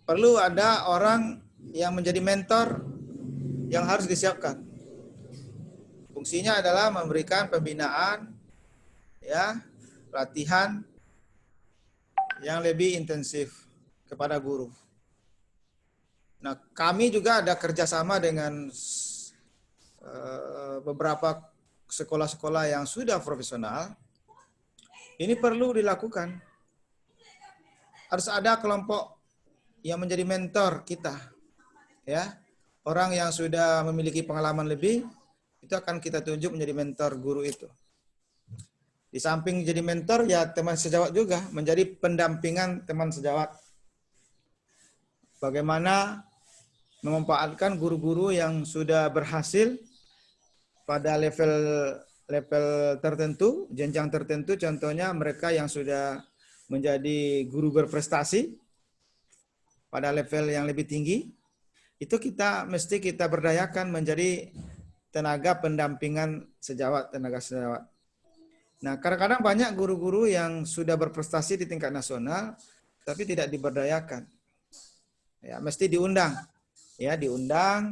perlu ada orang yang menjadi mentor yang harus disiapkan. Fungsinya adalah memberikan pembinaan, ya, pelatihan yang lebih intensif kepada guru. Nah, kami juga ada kerjasama dengan beberapa sekolah-sekolah yang sudah profesional. Ini perlu dilakukan. Harus ada kelompok yang menjadi mentor kita, ya. Orang yang sudah memiliki pengalaman lebih, itu akan kita tunjuk menjadi mentor guru itu. Di samping jadi mentor, ya teman sejawat juga, menjadi pendampingan teman sejawat. Bagaimana memanfaatkan guru-guru yang sudah berhasil pada level tertentu, jenjang tertentu, contohnya mereka yang sudah menjadi guru berprestasi pada level yang lebih tinggi, itu mesti kita berdayakan menjadi tenaga pendampingan sejawat, tenaga sejawat. Nah, kadang-kadang banyak guru-guru yang sudah berprestasi di tingkat nasional, tapi tidak diberdayakan. Ya, mesti diundang. Ya, diundang,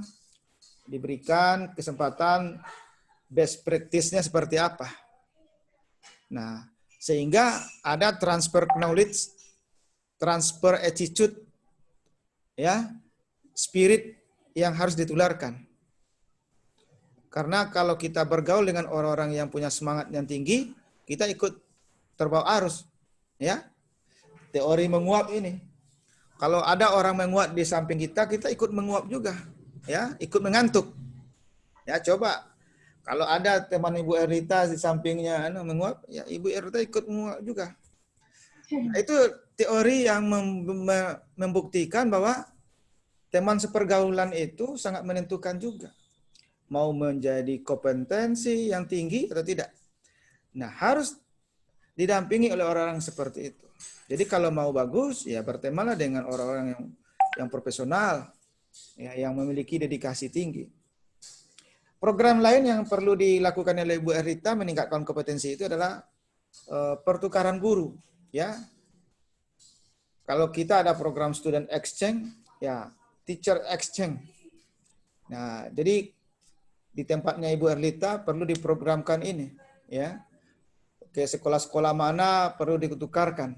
diberikan kesempatan best practice-nya seperti apa. Nah, sehingga ada transfer knowledge, transfer attitude, ya, spirit yang harus ditularkan. Karena kalau kita bergaul dengan orang-orang yang punya semangat yang tinggi, kita ikut terbawa arus. Ya, teori menguap ini. Kalau ada orang menguap di samping kita, kita ikut menguap juga. Ya, ikut mengantuk. Ya, coba. Kalau ada teman Ibu Erita di sampingnya menguap, ya Ibu Erita ikut menguap juga. Nah, itu teori yang membuktikan bahwa teman sepergaulan itu sangat menentukan juga. Mau menjadi kompetensi yang tinggi atau tidak. Nah, harus didampingi oleh orang-orang seperti itu. Jadi kalau mau bagus, ya bertemalah dengan orang-orang yang profesional, ya, yang memiliki dedikasi tinggi. Program lain yang perlu dilakukan oleh Bu Erita meningkatkan kompetensi itu adalah pertukaran guru. Ya, kalau kita ada program student exchange, ya teacher exchange. Nah, jadi di tempatnya Ibu Erlita perlu diprogramkan ini, ya. Ke sekolah-sekolah mana perlu ditukarkan.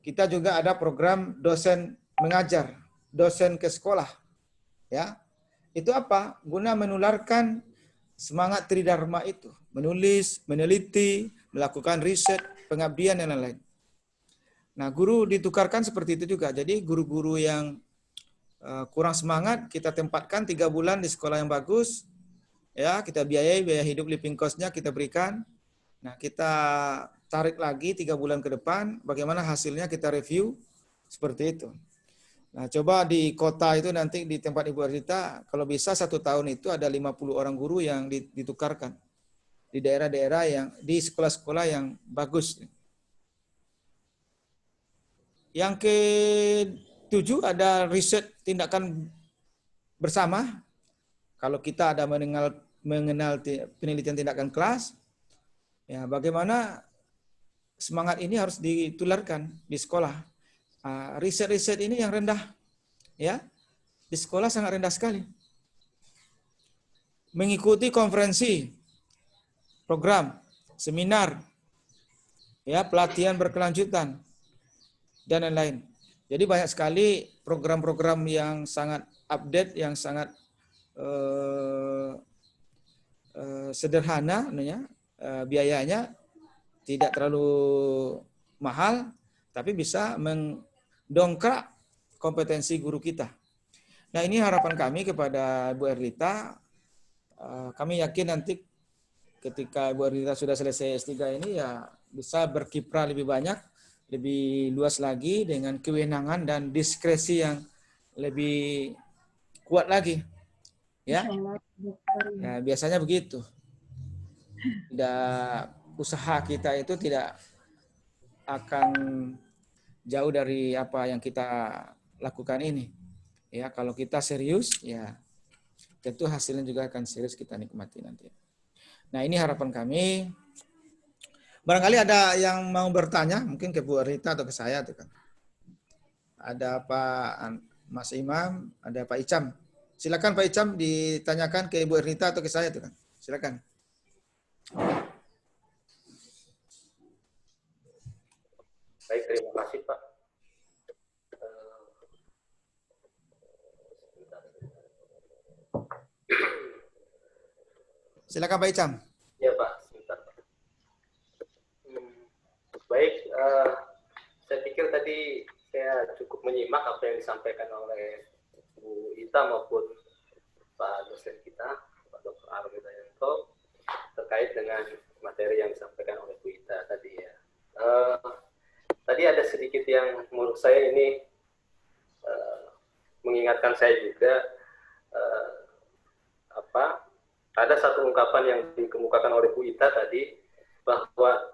Kita juga ada program dosen mengajar, dosen ke sekolah, ya. Itu apa? Guna menularkan semangat tridharma itu, menulis, meneliti, melakukan riset, pengabdian dan lain-lain. Nah, guru ditukarkan seperti itu juga. Jadi guru-guru yang kurang semangat, kita tempatkan 3 bulan di sekolah yang bagus, ya kita biayai biaya hidup living cost-nya kita berikan. Nah kita tarik lagi 3 bulan ke depan, bagaimana hasilnya kita review seperti itu. Nah coba di kota itu nanti di tempat Ibu Ardita, kalau bisa 1 tahun itu ada 50 orang guru yang ditukarkan di daerah-daerah yang di sekolah-sekolah yang bagus. Yang ke-7 ada riset tindakan bersama. Kalau kita ada mengenal penelitian tindakan kelas, ya bagaimana semangat ini harus ditularkan di sekolah. Riset-riset ini yang rendah, ya di sekolah sangat rendah sekali. Mengikuti konferensi, program, seminar, ya pelatihan berkelanjutan dan lain-lain. Jadi banyak sekali program-program yang sangat update, yang sangat sederhana, biayanya tidak terlalu mahal, tapi bisa mendongkrak kompetensi guru kita. Nah ini harapan kami kepada Bu Erdita. Kami yakin nanti ketika Bu Erdita sudah selesai S3 ini ya bisa berkiprah lebih banyak, lebih luas lagi dengan kewenangan dan diskresi yang lebih kuat lagi. Ya, ya biasanya begitu. Usaha kita itu tidak akan jauh dari apa yang kita lakukan ini. Ya, kalau kita serius, ya tentu hasilnya juga akan serius kita nikmati nanti. Nah, ini harapan kami. Barangkali ada yang mau bertanya, mungkin ke Bu Rita atau ke saya tuh kan. Ada Pak Mas Imam, ada Pak Icam. Silakan Pak Icam ditanyakan ke Bu Rita atau ke saya tuh kan. Silakan. Baik, terima kasih Pak. Silakan Pak Icam. Ya Pak, sebentar. Baik, saya pikir tadi saya cukup menyimak apa yang disampaikan oleh Bu Ita maupun Pak dosen kita, Pak Dr. Arif Dayanto, terkait dengan materi yang disampaikan oleh Bu Ita tadi ya. Tadi ada sedikit yang menurut saya ini mengingatkan saya juga ada satu ungkapan yang dikemukakan oleh Bu Ita tadi bahwa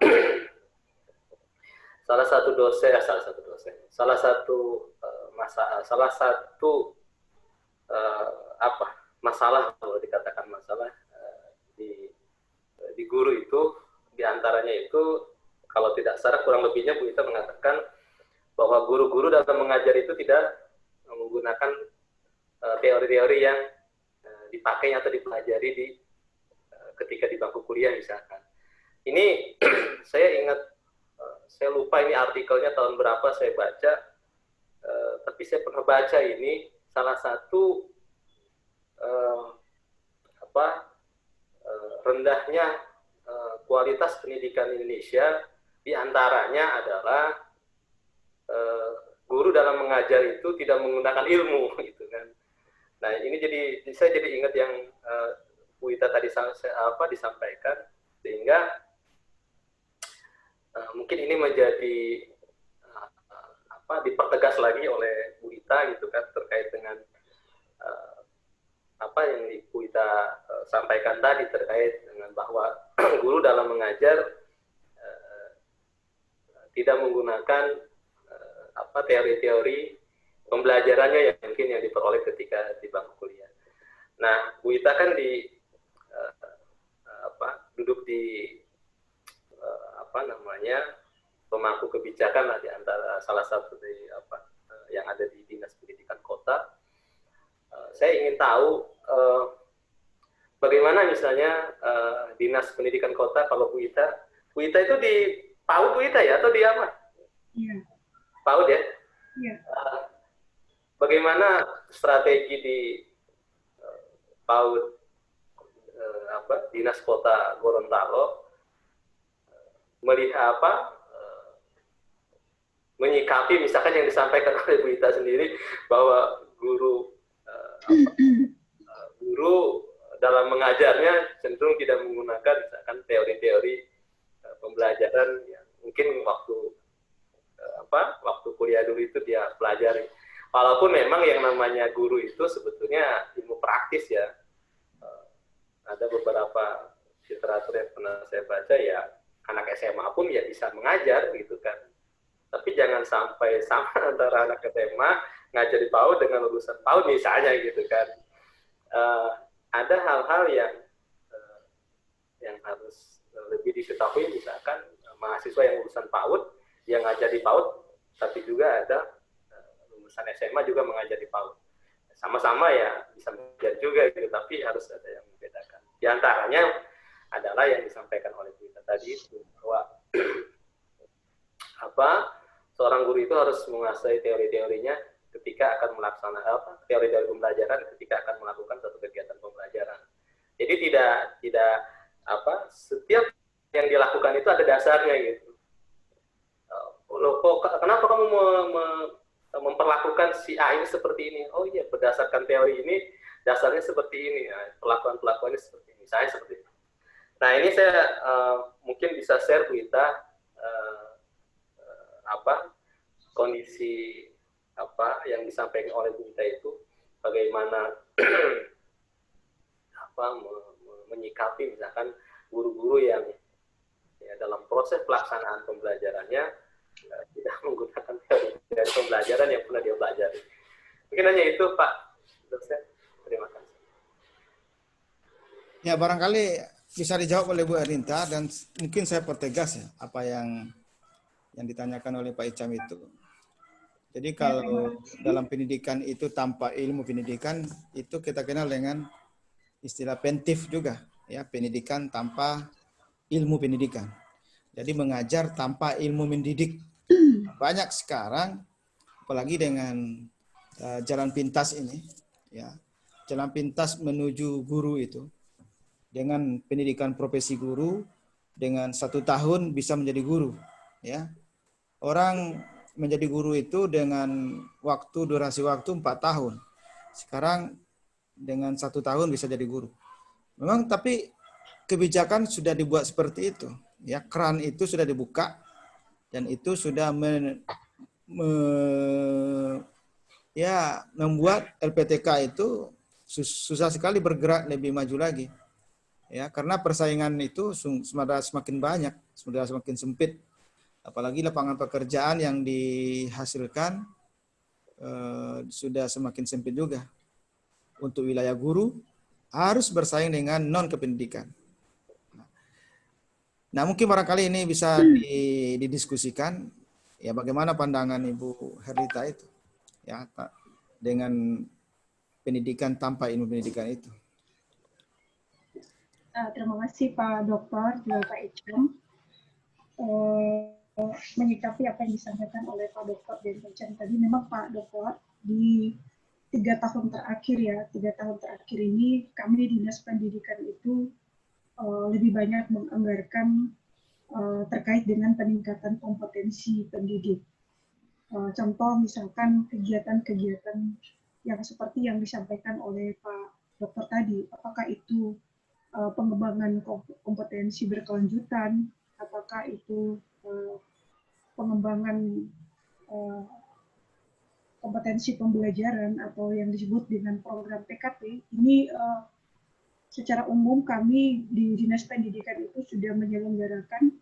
salah satu masalah kalau dikatakan masalah di guru itu diantaranya itu kalau tidak salah kurang lebihnya Bu Ita mengatakan bahwa guru-guru dalam mengajar itu tidak menggunakan teori-teori yang dipakai atau dipelajari ketika di bangku kuliah misalkan. Ini saya ingat, saya lupa ini artikelnya tahun berapa saya baca, tapi saya pernah baca ini salah satu rendahnya kualitas pendidikan Indonesia diantaranya adalah guru dalam mengajar itu tidak menggunakan ilmu gitu kan. Nah ini saya jadi ingat yang Bu Ita tadi disampaikan, sehingga mungkin ini menjadi dipertegas lagi oleh Bu Ita gitu kan terkait dengan apa yang Bu Ita sampaikan tadi terkait dengan bahwa guru dalam mengajar tidak menggunakan teori-teori pembelajarannya yang mungkin yang diperoleh ketika di bangku kuliah. Nah, Bu Ita kan duduk di pemangku kebijakan lah di antara salah satu dari yang ada di Dinas Pendidikan Kota. Saya ingin tahu bagaimana misalnya Dinas Pendidikan Kota kalau Bu Ita itu di PAUD Bu Ita ya atau di apa? Iya. PAUD ya? Iya. Bagaimana strategi di PAUD Dinas Kota Gorontalo melihat menyikapi misalkan yang disampaikan oleh Bu Ita sendiri bahwa guru guru dalam mengajarnya cenderung tidak menggunakan misalkan teori-teori pembelajaran yang mungkin waktu kuliah dulu itu dia pelajari. Walaupun memang yang namanya guru itu sebetulnya ilmu praktis ya. Ada beberapa literatur yang pernah saya baca ya, anak SMA pun ya bisa mengajar gitu kan. Tapi jangan sampai sama antara anak SMA ngajar di PAUD dengan lulusan PAUD misalnya gitu kan. Ada hal-hal yang harus lebih diketahui, misalkan mahasiswa yang lulusan PAUD yang ngajar di PAUD, tapi juga ada lulusan SMA juga mengajar di PAUD. Sama-sama ya bisa mengajar juga gitu, tapi harus ada yang membedakan. Di antaranya adalah yang disampaikan oleh kita tadi itu bahwa seorang guru itu harus menguasai teori-teorinya ketika akan melaksanakan teori-teori pembelajaran ketika akan melakukan suatu kegiatan pembelajaran. Jadi tidak setiap yang dilakukan itu ada dasarnya gitu. Loh, kenapa kamu memperlakukan si A ini seperti ini? Oh iya, berdasarkan teori ini dasarnya seperti ini. Nah, perlakuan-perlakuannya seperti ini. Saya seperti ini. Nah, ini saya mungkin bisa share Bu Ita kondisi yang disampaikan oleh Bu Ita itu bagaimana menyikapi misalkan guru-guru yang ya, dalam proses pelaksanaan pembelajarannya tidak menggunakan teori pembelajaran yang pernah dia pelajari. Mungkin hanya itu Pak dosen. Terima kasih. Ya, barangkali bisa dijawab oleh Bu Erinta, dan mungkin saya pertegas ya apa yang ditanyakan oleh Pak Icam itu. Jadi kalau dalam pendidikan itu tanpa ilmu pendidikan itu kita kenal dengan istilah pentif juga ya, pendidikan tanpa ilmu pendidikan. Jadi mengajar tanpa ilmu mendidik. Banyak sekarang apalagi dengan jalan pintas ini ya. Jalan pintas menuju guru itu dengan pendidikan profesi guru dengan 1 tahun bisa menjadi guru ya. Orang menjadi guru itu dengan durasi waktu 4 tahun. Sekarang dengan 1 tahun bisa jadi guru. Memang tapi kebijakan sudah dibuat seperti itu. Ya, keran itu sudah dibuka dan itu sudah membuat LPTK itu susah sekali bergerak lebih maju lagi. Ya, karena persaingan itu semakin banyak, semakin sempit. Apalagi lapangan pekerjaan yang dihasilkan sudah semakin sempit juga. Untuk wilayah guru harus bersaing dengan non-kependidikan. Nah, mungkin barangkali ini bisa didiskusikan ya, bagaimana pandangan Ibu Herlita itu ya dengan pendidikan tanpa ilmu pendidikan itu. Terima kasih Pak Dokter juga Pak Icam. Menyikapi apa yang disampaikan oleh Pak Dokter dan Pak Icam tadi, memang Pak Dokter di 3 tahun terakhir ya, 3 tahun terakhir ini kami di Dinas Pendidikan itu lebih banyak menganggarkan terkait dengan peningkatan kompetensi pendidik. Contoh misalkan kegiatan-kegiatan yang seperti yang disampaikan oleh Pak Dokter tadi, apakah itu pengembangan kompetensi berkelanjutan, apakah itu pengembangan kompetensi pembelajaran atau yang disebut dengan program PKP, ini secara umum kami di Dinas Pendidikan itu sudah menyelenggarakan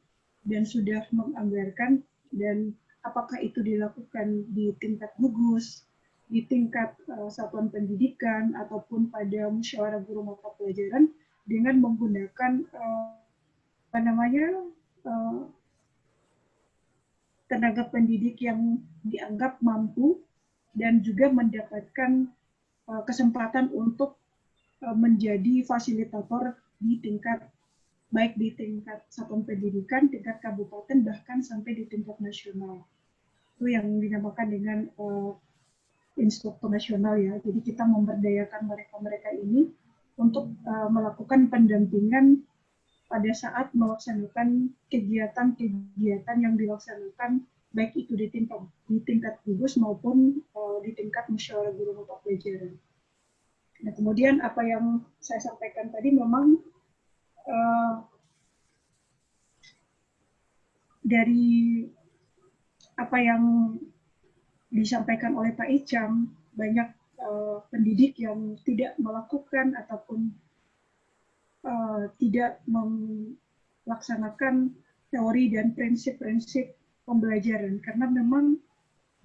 dan sudah menganggarkan, dan apakah itu dilakukan di tingkat gugus, di tingkat satuan pendidikan, ataupun pada musyawarah guru mata pelajaran dengan menggunakan tenaga pendidik yang dianggap mampu dan juga mendapatkan kesempatan untuk menjadi fasilitator di tingkat, baik di tingkat satuan pendidikan, tingkat kabupaten, bahkan sampai di tingkat nasional. Itu yang dinamakan dengan instruktur nasional ya. Jadi kita memberdayakan mereka-mereka ini untuk melakukan pendampingan pada saat melaksanakan kegiatan-kegiatan yang dilaksanakan baik itu di tingkat gugus maupun di tingkat musyawarah guru mata pelajaran. Nah, kemudian apa yang saya sampaikan tadi memang dari apa yang disampaikan oleh Pak Icam, banyak pendidik yang tidak melakukan ataupun tidak melaksanakan teori dan prinsip-prinsip pembelajaran, karena memang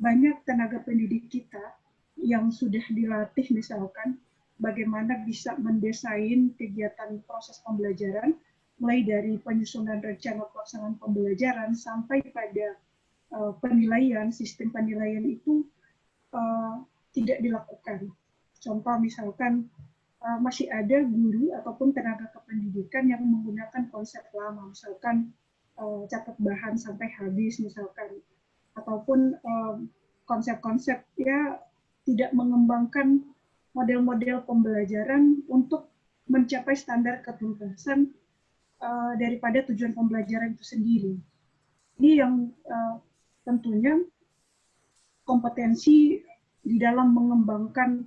banyak tenaga pendidik kita yang sudah dilatih misalkan bagaimana bisa mendesain kegiatan proses pembelajaran, mulai dari penyusunan rencana pelaksanaan pembelajaran sampai pada penilaian, sistem penilaian itu tidak dilakukan. Contoh misalkan masih ada guru ataupun tenaga kependidikan yang menggunakan konsep lama, misalkan catat bahan sampai habis misalkan, ataupun konsep-konsep ya tidak mengembangkan model-model pembelajaran untuk mencapai standar ketuntasan daripada tujuan pembelajaran itu sendiri. Ini yang tentunya kompetensi di dalam mengembangkan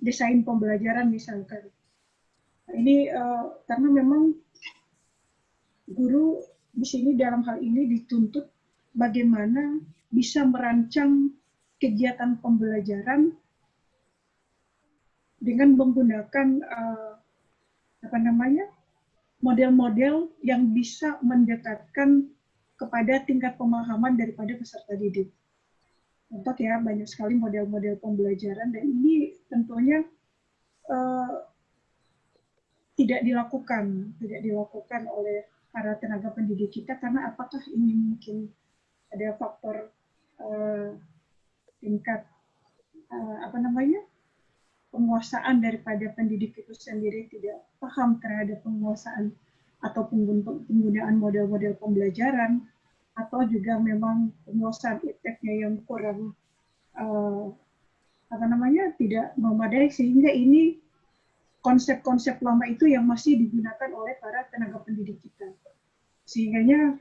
desain pembelajaran misalkan. Nah, ini karena memang guru di sini dalam hal ini dituntut bagaimana bisa merancang kegiatan pembelajaran dengan menggunakan model-model yang bisa mendekatkan kepada tingkat pemahaman daripada peserta didik. Contoh ya, banyak sekali model-model pembelajaran, dan ini tentunya tidak dilakukan oleh para tenaga pendidik kita, karena apakah ini mungkin ada faktor tingkat penguasaan daripada pendidik itu sendiri tidak paham terhadap penguasaan atau penggunaan model-model pembelajaran, atau juga memang penguasaan ipteknya yang kurang tidak memadai, sehingga ini konsep-konsep lama itu yang masih digunakan oleh para tenaga pendidik kita. Sehingga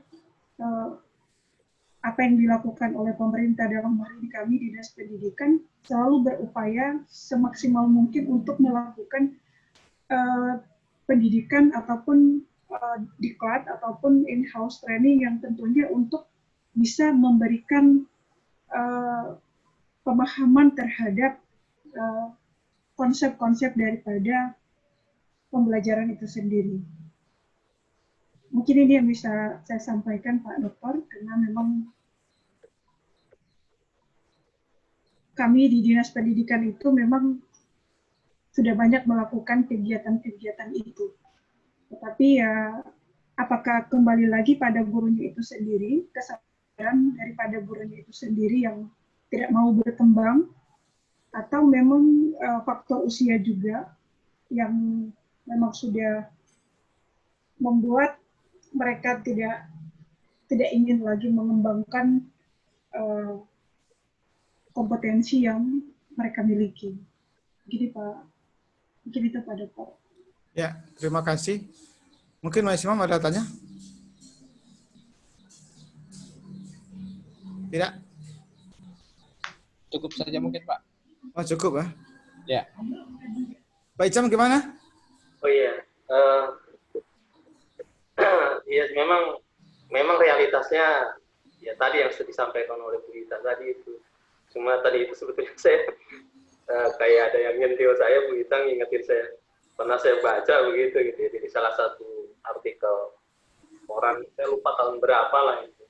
apa yang dilakukan oleh pemerintah dalam hal ini kami Dinas Pendidikan selalu berupaya semaksimal mungkin untuk melakukan pendidikan ataupun diklat ataupun in-house training yang tentunya untuk bisa memberikan pemahaman terhadap konsep-konsep daripada pembelajaran itu sendiri. Mungkin ini yang bisa saya sampaikan Pak Dokter, karena memang kami di Dinas Pendidikan itu memang sudah banyak melakukan kegiatan-kegiatan itu. Tetapi ya, apakah kembali lagi pada gurunya itu sendiri, kesadaran daripada gurunya itu sendiri yang tidak mau berkembang, atau memang faktor usia juga yang memang sudah membuat mereka tidak ingin lagi mengembangkan kompetensi yang mereka miliki. Jadi Pak, mungkin itu Pak Dokter. Ya, terima kasih. Mungkin Mas Imam ada tanya? Tidak? Cukup saja mungkin, Pak. Oh, cukup ya? Ya. Pak Icam gimana? Oh iya, ya memang realitasnya ya tadi yang sudah disampaikan oleh Bu Ita tadi itu. Cuma tadi itu sebetulnya saya kayak ada yang nyentil saya, Bu Ita ngingetin saya, pernah saya baca begitu gitu ya, di salah satu artikel koran, saya lupa tahun berapa lah itu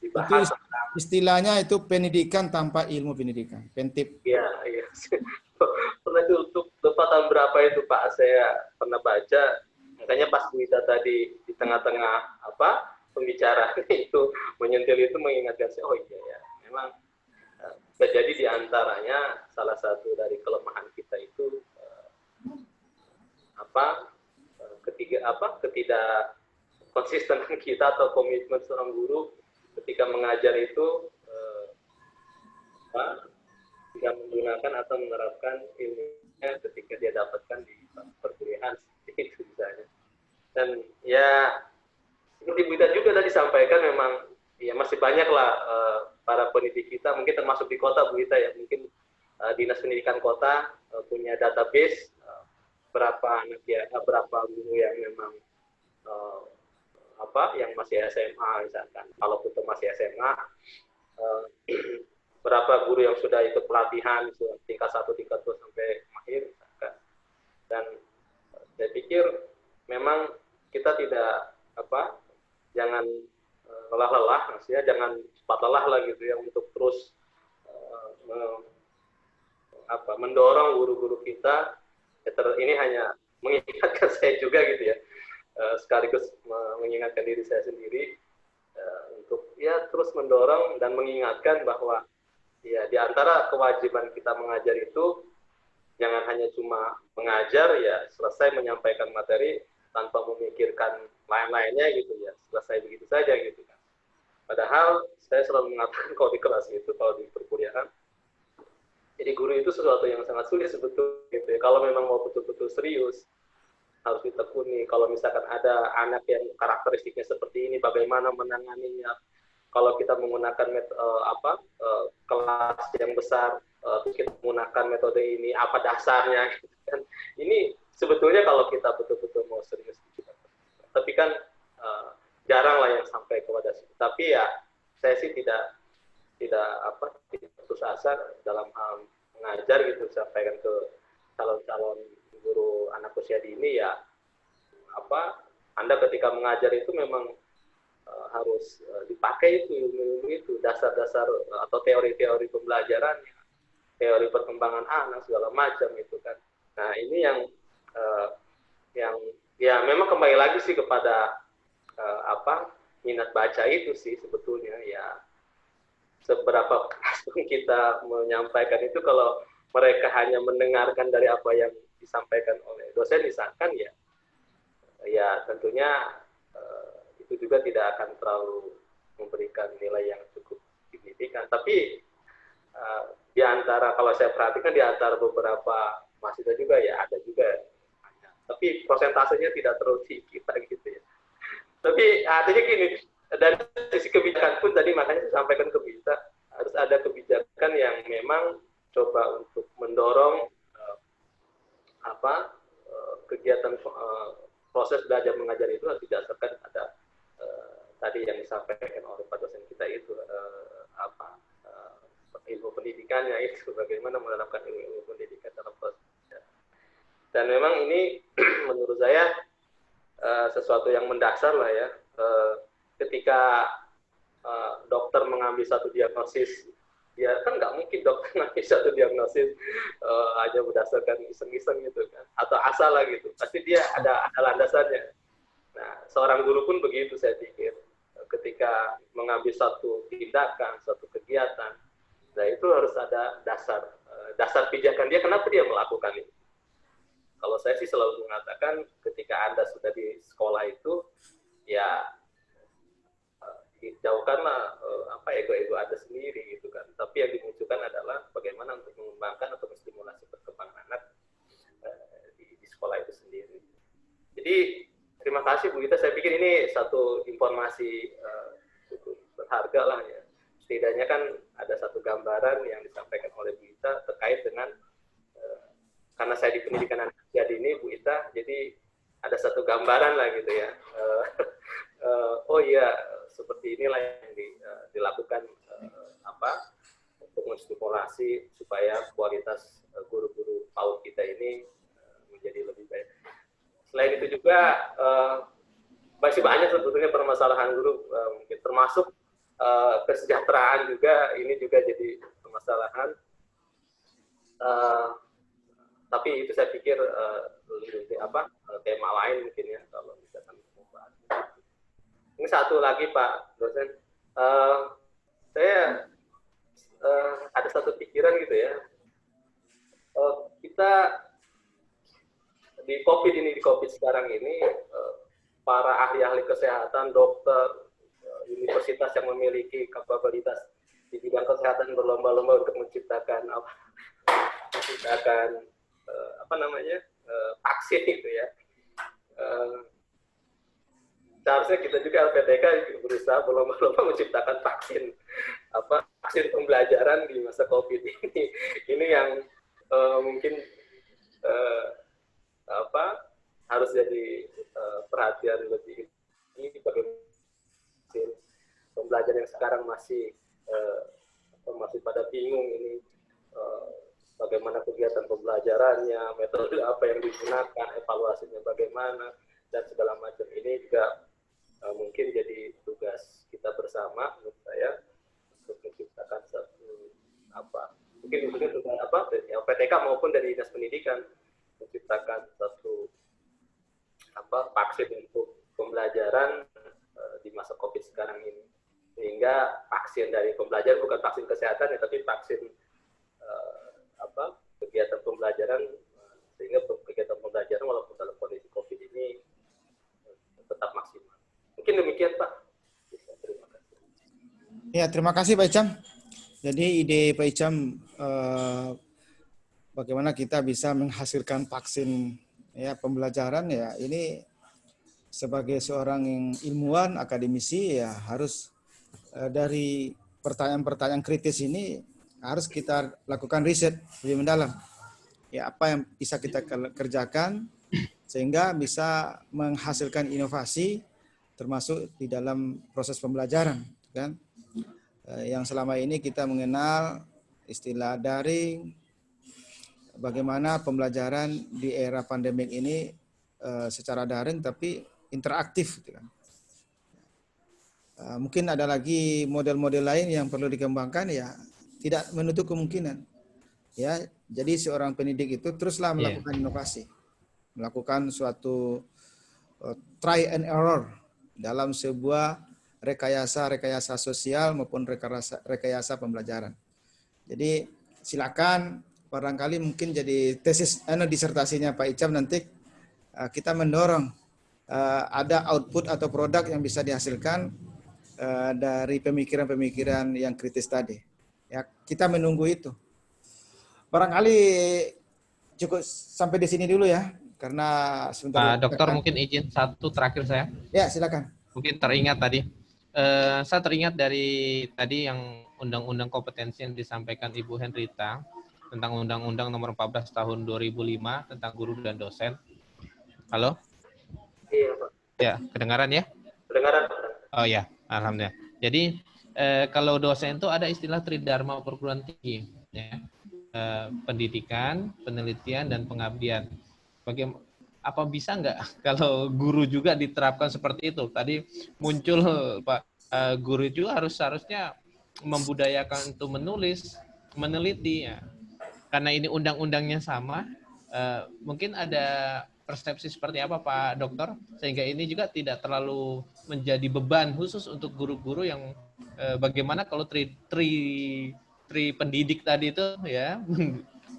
dibahas. Istilahnya itu pendidikan tanpa ilmu pendidikan, pentip. Iya. Pernah itu lupa tahun berapa itu Pak, saya pernah baca. Makanya pas Bu Ita tadi di tengah-tengah pembicaraan itu menyentil itu mengingatkan saya, oh iya ya, memang terjadi di antaranya salah satu dari kelemahan kita itu ketidak konsistenan kita atau komitmen seorang guru ketika mengajar itu tidak menggunakan atau menerapkan ilmunya ketika dia dapatkan di perkuliahan seperti itu misalnya. Dan ya seperti Bu Ita juga tadi sampaikan, memang ya masih banyak lah para pendidik kita, mungkin termasuk di kota Bu Ita ya, mungkin Dinas Pendidikan Kota punya database berapa anak ya, berapa guru yang memang yang masih SMA misalkan. Kalau kita masih SMA, berapa guru yang sudah ikut pelatihan tingkat 1, tingkat 2 sampai akhir misalkan. Dan saya pikir memang kita tidak jangan lelah-lelah, maksudnya jangan cepat lelah lah gitu ya, untuk terus mendorong guru-guru kita. Ini hanya mengingatkan saya juga gitu ya, sekaligus mengingatkan diri saya sendiri untuk ya terus mendorong dan mengingatkan bahwa ya di antara kewajiban kita mengajar itu jangan hanya cuma mengajar ya selesai menyampaikan materi tanpa memikirkan lain-lainnya gitu ya, selesai begitu saja gitu kan. Padahal saya selalu mengatakan kalau di kelas itu, kalau di perkuliahan, jadi guru itu sesuatu yang sangat sulit sebetulnya gitu ya. Kalau memang mau betul-betul serius, harus ditekuni. Kalau misalkan ada anak yang karakteristiknya seperti ini, bagaimana menanganinya. Kalau kita menggunakan kelas yang besar, terus kita menggunakan metode ini, apa dasarnya? Gitu kan. Ini sebetulnya kalau kita betul-betul mau serius. Tapi kan jarang lah yang sampai kepada situ. Tapi ya saya sih tidak putus asa dalam hal mengajar gitu, sampaikan ke calon-calon guru anak usia dini ya, Anda ketika mengajar itu memang harus dipakai itu dasar-dasar atau teori-teori pembelajarannya, teori perkembangan anak segala macam itu kan. Nah ini yang ya memang kembali lagi sih kepada minat baca itu sih sebetulnya ya. Seberapa keras pun kita menyampaikan itu, kalau mereka hanya mendengarkan dari apa yang disampaikan oleh dosen misalkan ya tentunya itu juga tidak akan terlalu memberikan nilai yang cukup signifikan. Tapi di antara, kalau saya perhatikan di antara beberapa mahasiswa juga ya ada juga, tapi prosentasenya tidak terlalu tinggi gitu ya. Tapi artinya gini, dari sisi kebijakan pun tadi makanya saya sampaikan ke kita, harus ada kebijakan yang memang coba untuk mendorong kegiatan proses belajar mengajar itu harus didasarkan pada tadi yang disampaikan oleh Pak dosen kita itu ilmu pendidikannya itu, bagaimana menerapkan ilmu pendidikan dalam proses. Dan memang ini menurut saya sesuatu yang mendasar lah ya. Ketika dokter mengambil satu diagnosis, ya kan nggak mungkin dokter mengambil satu diagnosis hanya berdasarkan iseng-iseng gitu kan, atau asal lah gitu. Pasti dia ada landasannya. Nah, seorang guru pun begitu saya pikir. Ketika mengambil satu tindakan, satu kegiatan, nah itu harus ada dasar pijakan dia, kenapa dia melakukan itu. Kalau saya sih selalu mengatakan ketika Anda sudah di sekolah itu, ya jauhkanlah ego-ego Anda sendiri gitu kan. Tapi yang dimunculkan adalah bagaimana untuk mengembangkan atau menstimulasi perkembangan anak di sekolah itu sendiri. Jadi terima kasih Bu Gita, saya pikir ini satu informasi cukup berharga lah ya. Setidaknya kan ada satu gambaran yang disampaikan oleh Bu Gita terkait dengan karena saya di pendidikan anak usia dini Bu Ita, jadi ada satu gambaran lah gitu ya. Oh iya, seperti inilah yang dilakukan untuk menstimulasi supaya kualitas guru-guru PAUD kita ini menjadi lebih baik. Selain itu juga masih banyak sebetulnya permasalahan guru, mungkin termasuk kesejahteraan juga, ini juga jadi permasalahan. Tapi itu saya pikir tema lain mungkin ya kalau misalkan membahas. Ini satu lagi Pak dosen, saya ada satu pikiran gitu ya, kita di COVID sekarang ini, para ahli-ahli kesehatan, dokter, universitas yang memiliki kapabilitas di bidang kesehatan berlomba-lomba untuk menciptakan vaksin gitu ya. seharusnya kita juga LPTK berusaha berlomba-lomba menciptakan vaksin pembelajaran di masa COVID ini. Ini yang mungkin harus jadi perhatian lebih. Ini bagaimana pembelajaran yang sekarang masih pada bingung ini, bagaimana kegiatan pembelajarannya, metode apa yang digunakan, evaluasinya bagaimana, dan segala macam. Ini juga mungkin jadi tugas kita bersama menurut saya untuk menciptakan mungkin dari LPTK maupun dari Dinas Pendidikan menciptakan satu vaksin untuk pembelajaran di masa COVID sekarang ini, sehingga vaksin dari pembelajaran bukan vaksin kesehatan ya, tapi vaksin kegiatan pembelajaran, sehingga kegiatan pembelajaran walaupun dalam kondisi COVID ini tetap maksimal. Mungkin demikian, Pak. Terima kasih. Ya, terima kasih Pak Icam. Jadi ide Pak Icam bagaimana kita bisa menghasilkan vaksin ya pembelajaran ya, ini sebagai seorang yang ilmuwan akademisi ya harus dari pertanyaan-pertanyaan kritis ini harus kita lakukan riset lebih mendalam. Ya, apa yang bisa kita kerjakan sehingga bisa menghasilkan inovasi termasuk di dalam proses pembelajaran, kan? Yang selama ini kita mengenal istilah daring, bagaimana pembelajaran di era pandemik ini secara daring tapi interaktif, gitu kan? Mungkin ada lagi model-model lain yang perlu dikembangkan ya, tidak menutup kemungkinan. Ya, jadi seorang pendidik itu teruslah melakukan inovasi, melakukan suatu try and error dalam sebuah rekayasa sosial maupun rekayasa pembelajaran. Jadi silakan, barangkali mungkin jadi tesis disertasinya Pak Icam nanti kita mendorong ada output atau produk yang bisa dihasilkan dari pemikiran-pemikiran yang kritis tadi. Ya, kita menunggu itu. Barangkali cukup sampai di sini dulu ya, karena sebentar. Pak Dokter mungkin izin satu terakhir saya. Ya, silakan. Mungkin teringat tadi. Saya teringat dari tadi yang undang-undang kompetensi yang disampaikan Ibu Henrita tentang Undang-Undang Nomor 14 Tahun 2005 tentang guru dan dosen. Halo? Iya, Pak. Ya, kedengaran ya? Kedengaran, Pak. Oh ya, alhamdulillah. Jadi kalau dosen itu ada istilah tridharma perguruan tinggi, ya. Pendidikan, penelitian, dan pengabdian. Apa bisa nggak kalau guru juga diterapkan seperti itu? Tadi muncul Pak, guru juga harusnya membudayakan untuk menulis, meneliti, ya. Karena ini undang-undangnya sama, mungkin ada persepsi seperti apa Pak Dokter, sehingga ini juga tidak terlalu menjadi beban khusus untuk guru-guru yang bagaimana kalau tri pendidik tadi itu ya,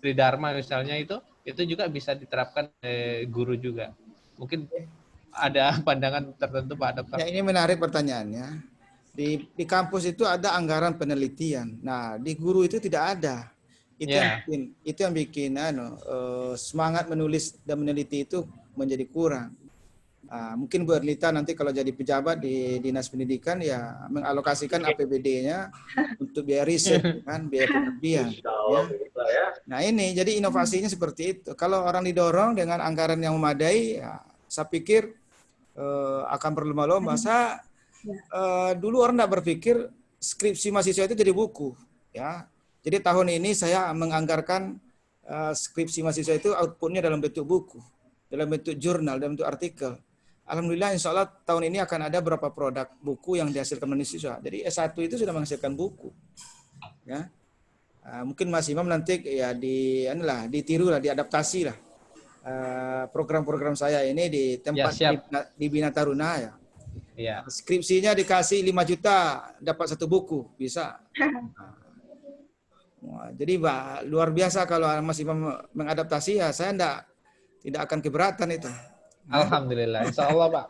tridharma misalnya itu juga bisa diterapkan guru juga. Mungkin ada pandangan tertentu Pak Dokter. Ya, ini menarik pertanyaannya. Di kampus itu ada anggaran penelitian. Nah, di guru itu tidak ada. Itu yang bikin semangat menulis dan meneliti itu menjadi kurang. Mungkin Bu Erlita nanti kalau jadi pejabat di Dinas Pendidikan ya mengalokasikan APBD-nya untuk biaya riset, kan, biaya pengabdian. Ya. Nah ini jadi inovasinya seperti itu. Kalau orang didorong dengan anggaran yang memadai, ya, saya pikir akan berlomba-lomba. Saya dulu orang tidak berpikir skripsi mahasiswa itu jadi buku, ya. Jadi tahun ini saya menganggarkan skripsi mahasiswa itu outputnya dalam bentuk buku, dalam bentuk jurnal, dalam bentuk artikel. Alhamdulillah, insya Allah tahun ini akan ada beberapa produk buku yang dihasilkan mahasiswa. Jadi S1 itu sudah menghasilkan buku. Ya, mungkin Mas Imam nanti ya ditiru lah, diadaptasi lah program-program saya ini di tempat di Bina Taruna ya. Ya. Skripsinya dikasih 5 juta dapat 1 buku bisa. Jadi luar biasa kalau Mas Imam mengadaptasi ya, saya tidak akan keberatan itu. Alhamdulillah, insya Allah Pak.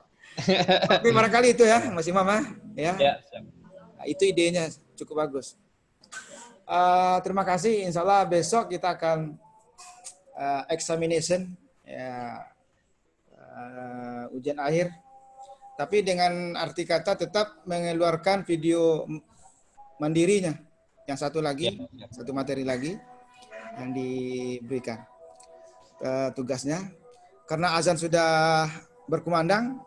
Tapi barangkali itu ya Mas Imam ya. Nah, itu idenya cukup bagus. Terima kasih. Insya Allah besok kita akan examination ya, ujian akhir. Tapi dengan arti kata tetap mengeluarkan video mandirinya. Yang satu lagi, satu materi lagi yang diberikan tugasnya. Karena azan sudah berkumandang,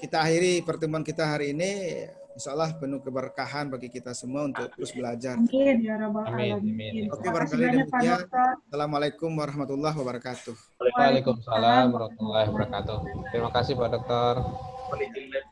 kita akhiri pertemuan kita hari ini. Insya Allah penuh keberkahan bagi kita semua untuk terus belajar. Amin ya rabbal Amin, alamin. amin. Oke, Terima kasih barangkali banyak Pak demikian. Dokter. Assalamualaikum warahmatullahi wabarakatuh. Waalaikumsalam warahmatullahi wabarakatuh. Terima kasih Pak Dokter. Mohon izin,